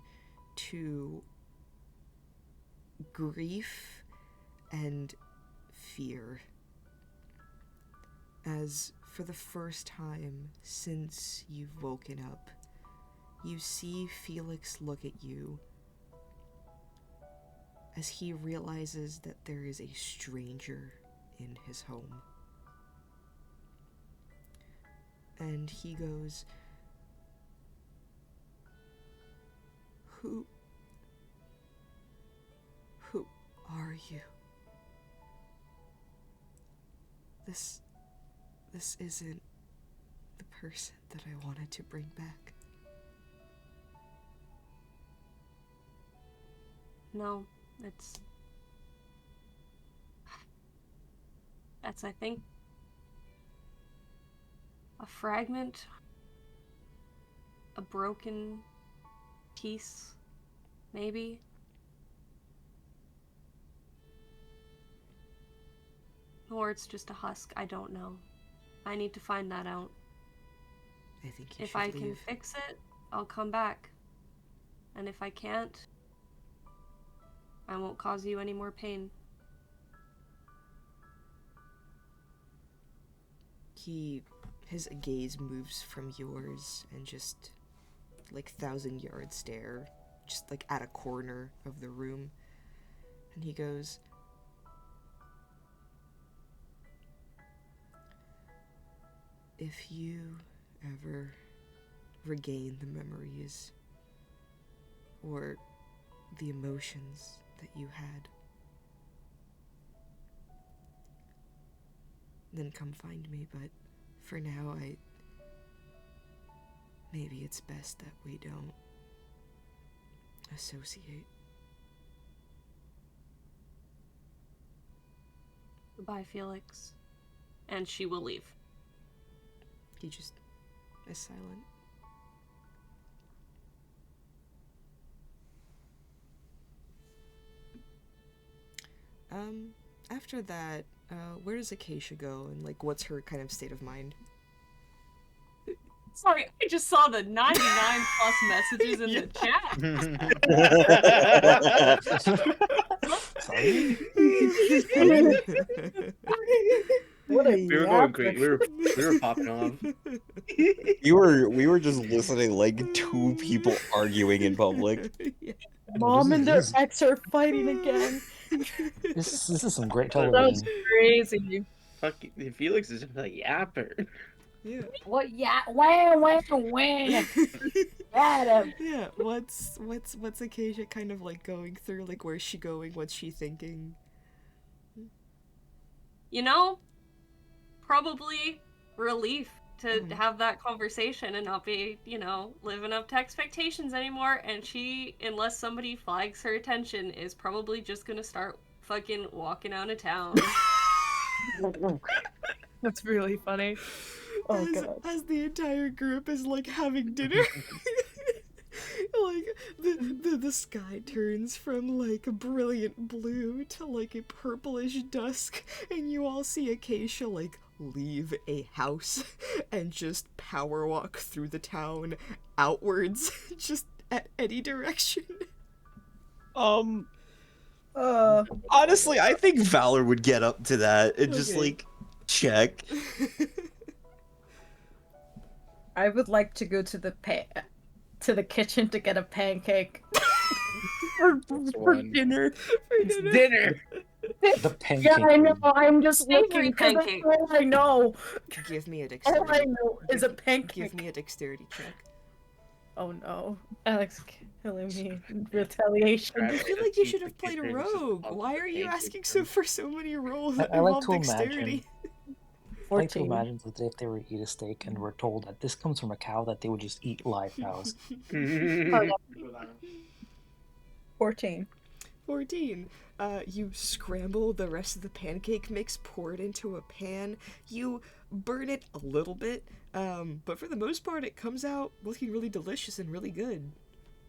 B: to grief and fear. As for the first time since you've woken up, you see Felix look at you as he realizes that there is a stranger in his home. And he goes, Who are you? This isn't the person that I wanted to bring back.
F: No, that's, I think, a fragment, a broken piece, maybe. Or it's just a husk, I don't know. I need to find that out.
B: I think you
F: if
B: should
F: I
B: leave.
F: can fix it, I'll come back. And if I can't, I won't cause you any more pain.
B: His gaze moves from yours and just, like, 1,000-yard stare, just, like, at a corner of the room. And he goes, if you ever regain the memories, or the emotions that you had. Then come find me, but for now, maybe it's best that we don't associate.
F: Goodbye, Felix. And she will leave.
B: He just is silent. After that, where does Acacia go, and like, what's her kind of state of mind?
F: Sorry, I just saw the 99 plus messages in the chat.
E: Sorry?
H: What a
A: We were going great. We were popping off.
C: We were just listening like two people arguing in public.
B: Yeah.
H: Mom and their
E: This is-
H: ex are fighting again.
E: This is some great
G: That was
E: television.
G: crazy.
A: Fuck, Felix is just a yapper.
B: Yeah.
H: What? Yeah. Wah. Adam.
B: Yeah. What's Acacia kind of like going through? Like, where's she going? What's she thinking?
F: You know, probably relief to have that conversation and not be, living up to expectations anymore. And she, unless somebody flags her attention, is probably just gonna start fucking walking out of town.
G: That's really funny.
H: Oh, God.
B: As the entire group is like having dinner. Like the sky turns from like a brilliant blue to like a purplish dusk, and you all see Acacia like leave a house and just power walk through the town outwards, just at any direction.
C: Honestly, I think Valor would get up to that and just
B: Okay.
C: like check.
H: I would like to go to the kitchen to get a pancake.
D: That's one.
C: Dinner.
A: Dinner.
E: The pancake.
H: Yeah, I know. I'm just
F: Savory
H: looking. 'Cause that's
F: pancake.
H: all I know.
B: Give me a
H: All
B: dexterity.
H: I know is a
B: Give
H: pancake.
B: me a dexterity check.
H: Oh no, Alex killing me. Retaliation.
B: I feel like you should have played a rogue. Why are you asking for so many rolls that
E: I like
B: involve
E: to
B: dexterity?
E: I like to
H: 14.
E: imagine that if they were to eat a steak and were told that this comes from a cow, that they would just eat live cows.
H: 14.
B: 14. You scramble the rest of the pancake mix, pour it into a pan. You burn it a little bit, but for the most part, it comes out looking really delicious and really good.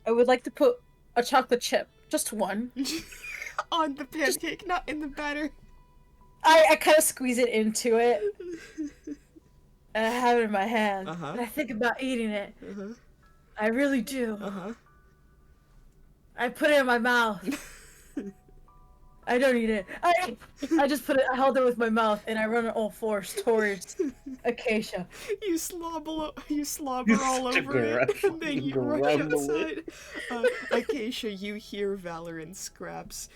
H: I would like to put a chocolate chip, just one.
B: On the pancake, not in the batter.
H: I kind of squeeze it into it, and I have it in my hand.
B: Uh-huh.
H: And I think about eating it.
B: Uh-huh.
H: I really do.
B: Uh-huh.
H: I put it in my mouth. I don't eat it. I just put it. I held it with my mouth, and I run it all fours towards Acacia.
B: You slobber all over it, and then you rush
A: grumble
B: outside. Acacia, you hear Valor and Scraps,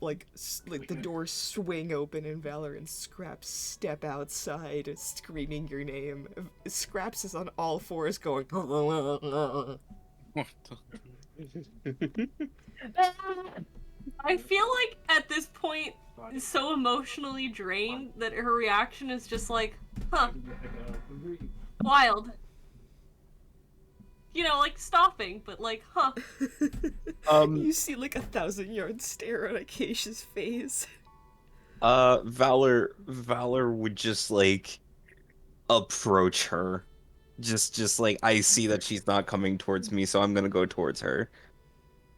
B: like the doors swing open, and Valor and Scraps step outside, screaming your name. Scraps is on all fours, going.
F: I feel like at this point, so emotionally drained that her reaction is just like, huh, wild. Like stopping, but like, huh.
B: You see like 1,000-yard stare on Acacia's face.
C: Valor would just like approach her. Just like, I see that she's not coming towards me, so I'm gonna go towards her.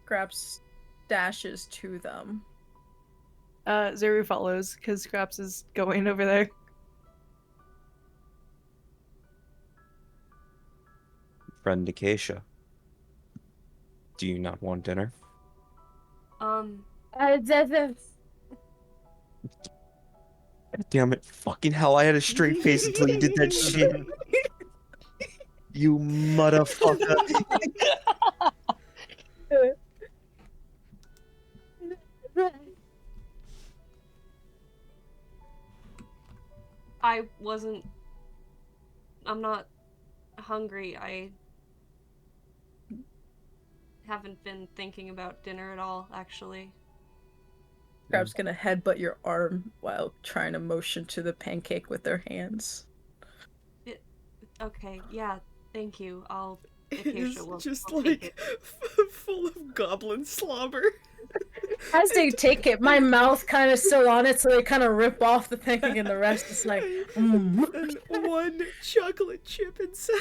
H: Scraps dashes to them.
G: Zeru follows because Scraps is going over there.
C: Friend Acacia, do you not want dinner? Damn it, fucking hell, I had a straight face until you did that shit. You motherfucker.
F: I'm not hungry. haven't been thinking about dinner at all, actually.
H: Crab's gonna headbutt your arm while trying to motion to the pancake with their hands.
F: Okay, yeah, thank you.
B: It is just
F: will take
B: like full of goblin slobber.
H: As they take it, my mouth kind of still on it, so they kind of rip off the pancake, and the rest is like,
B: and one chocolate chip inside.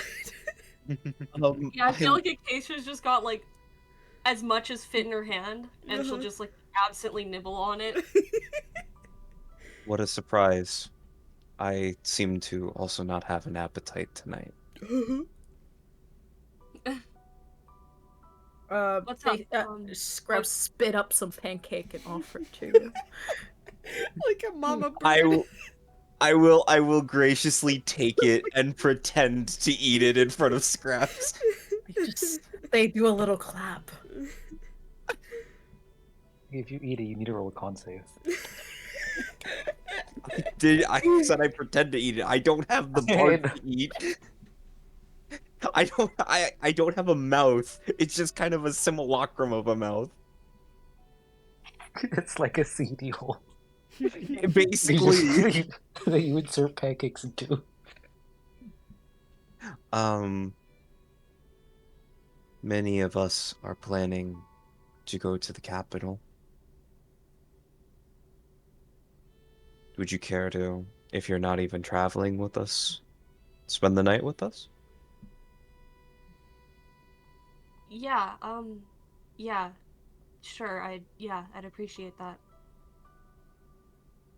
F: Yeah, I feel like Acacia's just got like as much as fit in her hand, and she'll just like absently nibble on it.
C: What a surprise. I seem to also not have an appetite tonight.
F: What's up?
H: Scrub spit up some pancake and offer it to you.
B: Like a mama bird.
C: I will graciously take it and pretend to eat it in front of Scraps.
H: They do a little clap.
E: If you eat it, you need to roll a con save.
C: I said I pretend to eat it. I don't have the part to eat. I don't have a mouth. It's just kind of a simulacrum of a mouth.
E: It's like a CD hole.
C: Basically.
E: That you insert pancakes into.
C: Many of us are planning to go to the capital. Would you care to, if you're not even traveling with us, spend the night with us?
F: Yeah, yeah. Sure, I'd appreciate that.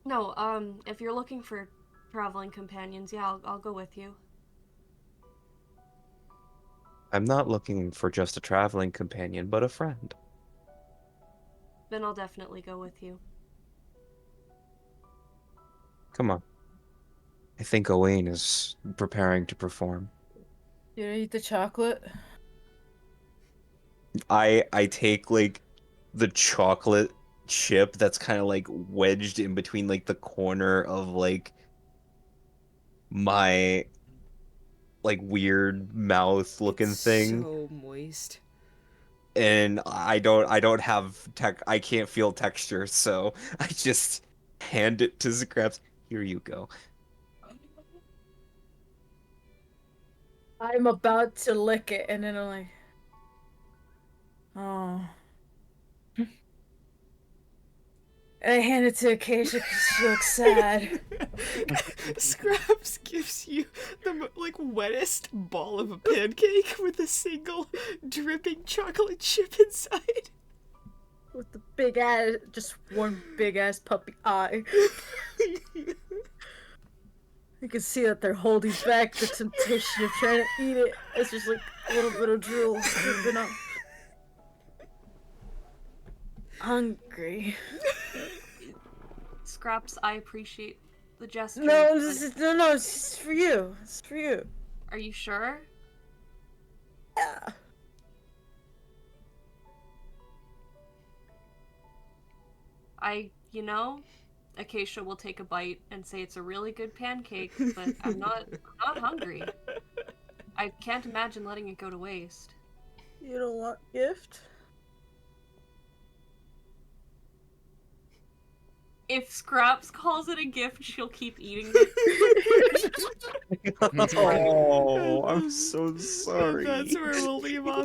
F: No, if you're looking for traveling companions, yeah, I'll go with you.
C: I'm not looking for just a traveling companion, but a friend.
F: Then I'll definitely go with you.
C: Come on. I think Owain is preparing to perform.
H: You eat the chocolate?
C: I take like the chocolate chip that's kind of like wedged in between like the corner of like my like weird mouth looking thing.
B: So moist.
C: And I don't have I can't feel texture, so I just hand it to Scraps. Here you go.
H: I'm about to lick it, and then I'm like, oh. And I hand it to Acacia because she looks sad.
B: Scraps gives you the like wettest ball of a pancake with a single dripping chocolate chip inside.
H: With the big ass, just one big ass puppy eye. You can see that they're holding back the temptation of trying to eat it. It's just like a little bit of drool dripping up. Hungry.
F: Scraps, I appreciate the gesture.
H: No, it's just for you. It's for you.
F: Are you sure?
H: Yeah.
F: Acacia will take a bite and say it's a really good pancake, but I'm not hungry. I can't imagine letting it go to waste.
H: You don't want gift?
F: If Scraps calls it a gift, she'll keep eating it.
C: Oh, I'm so sorry.
B: That's where we'll leave off.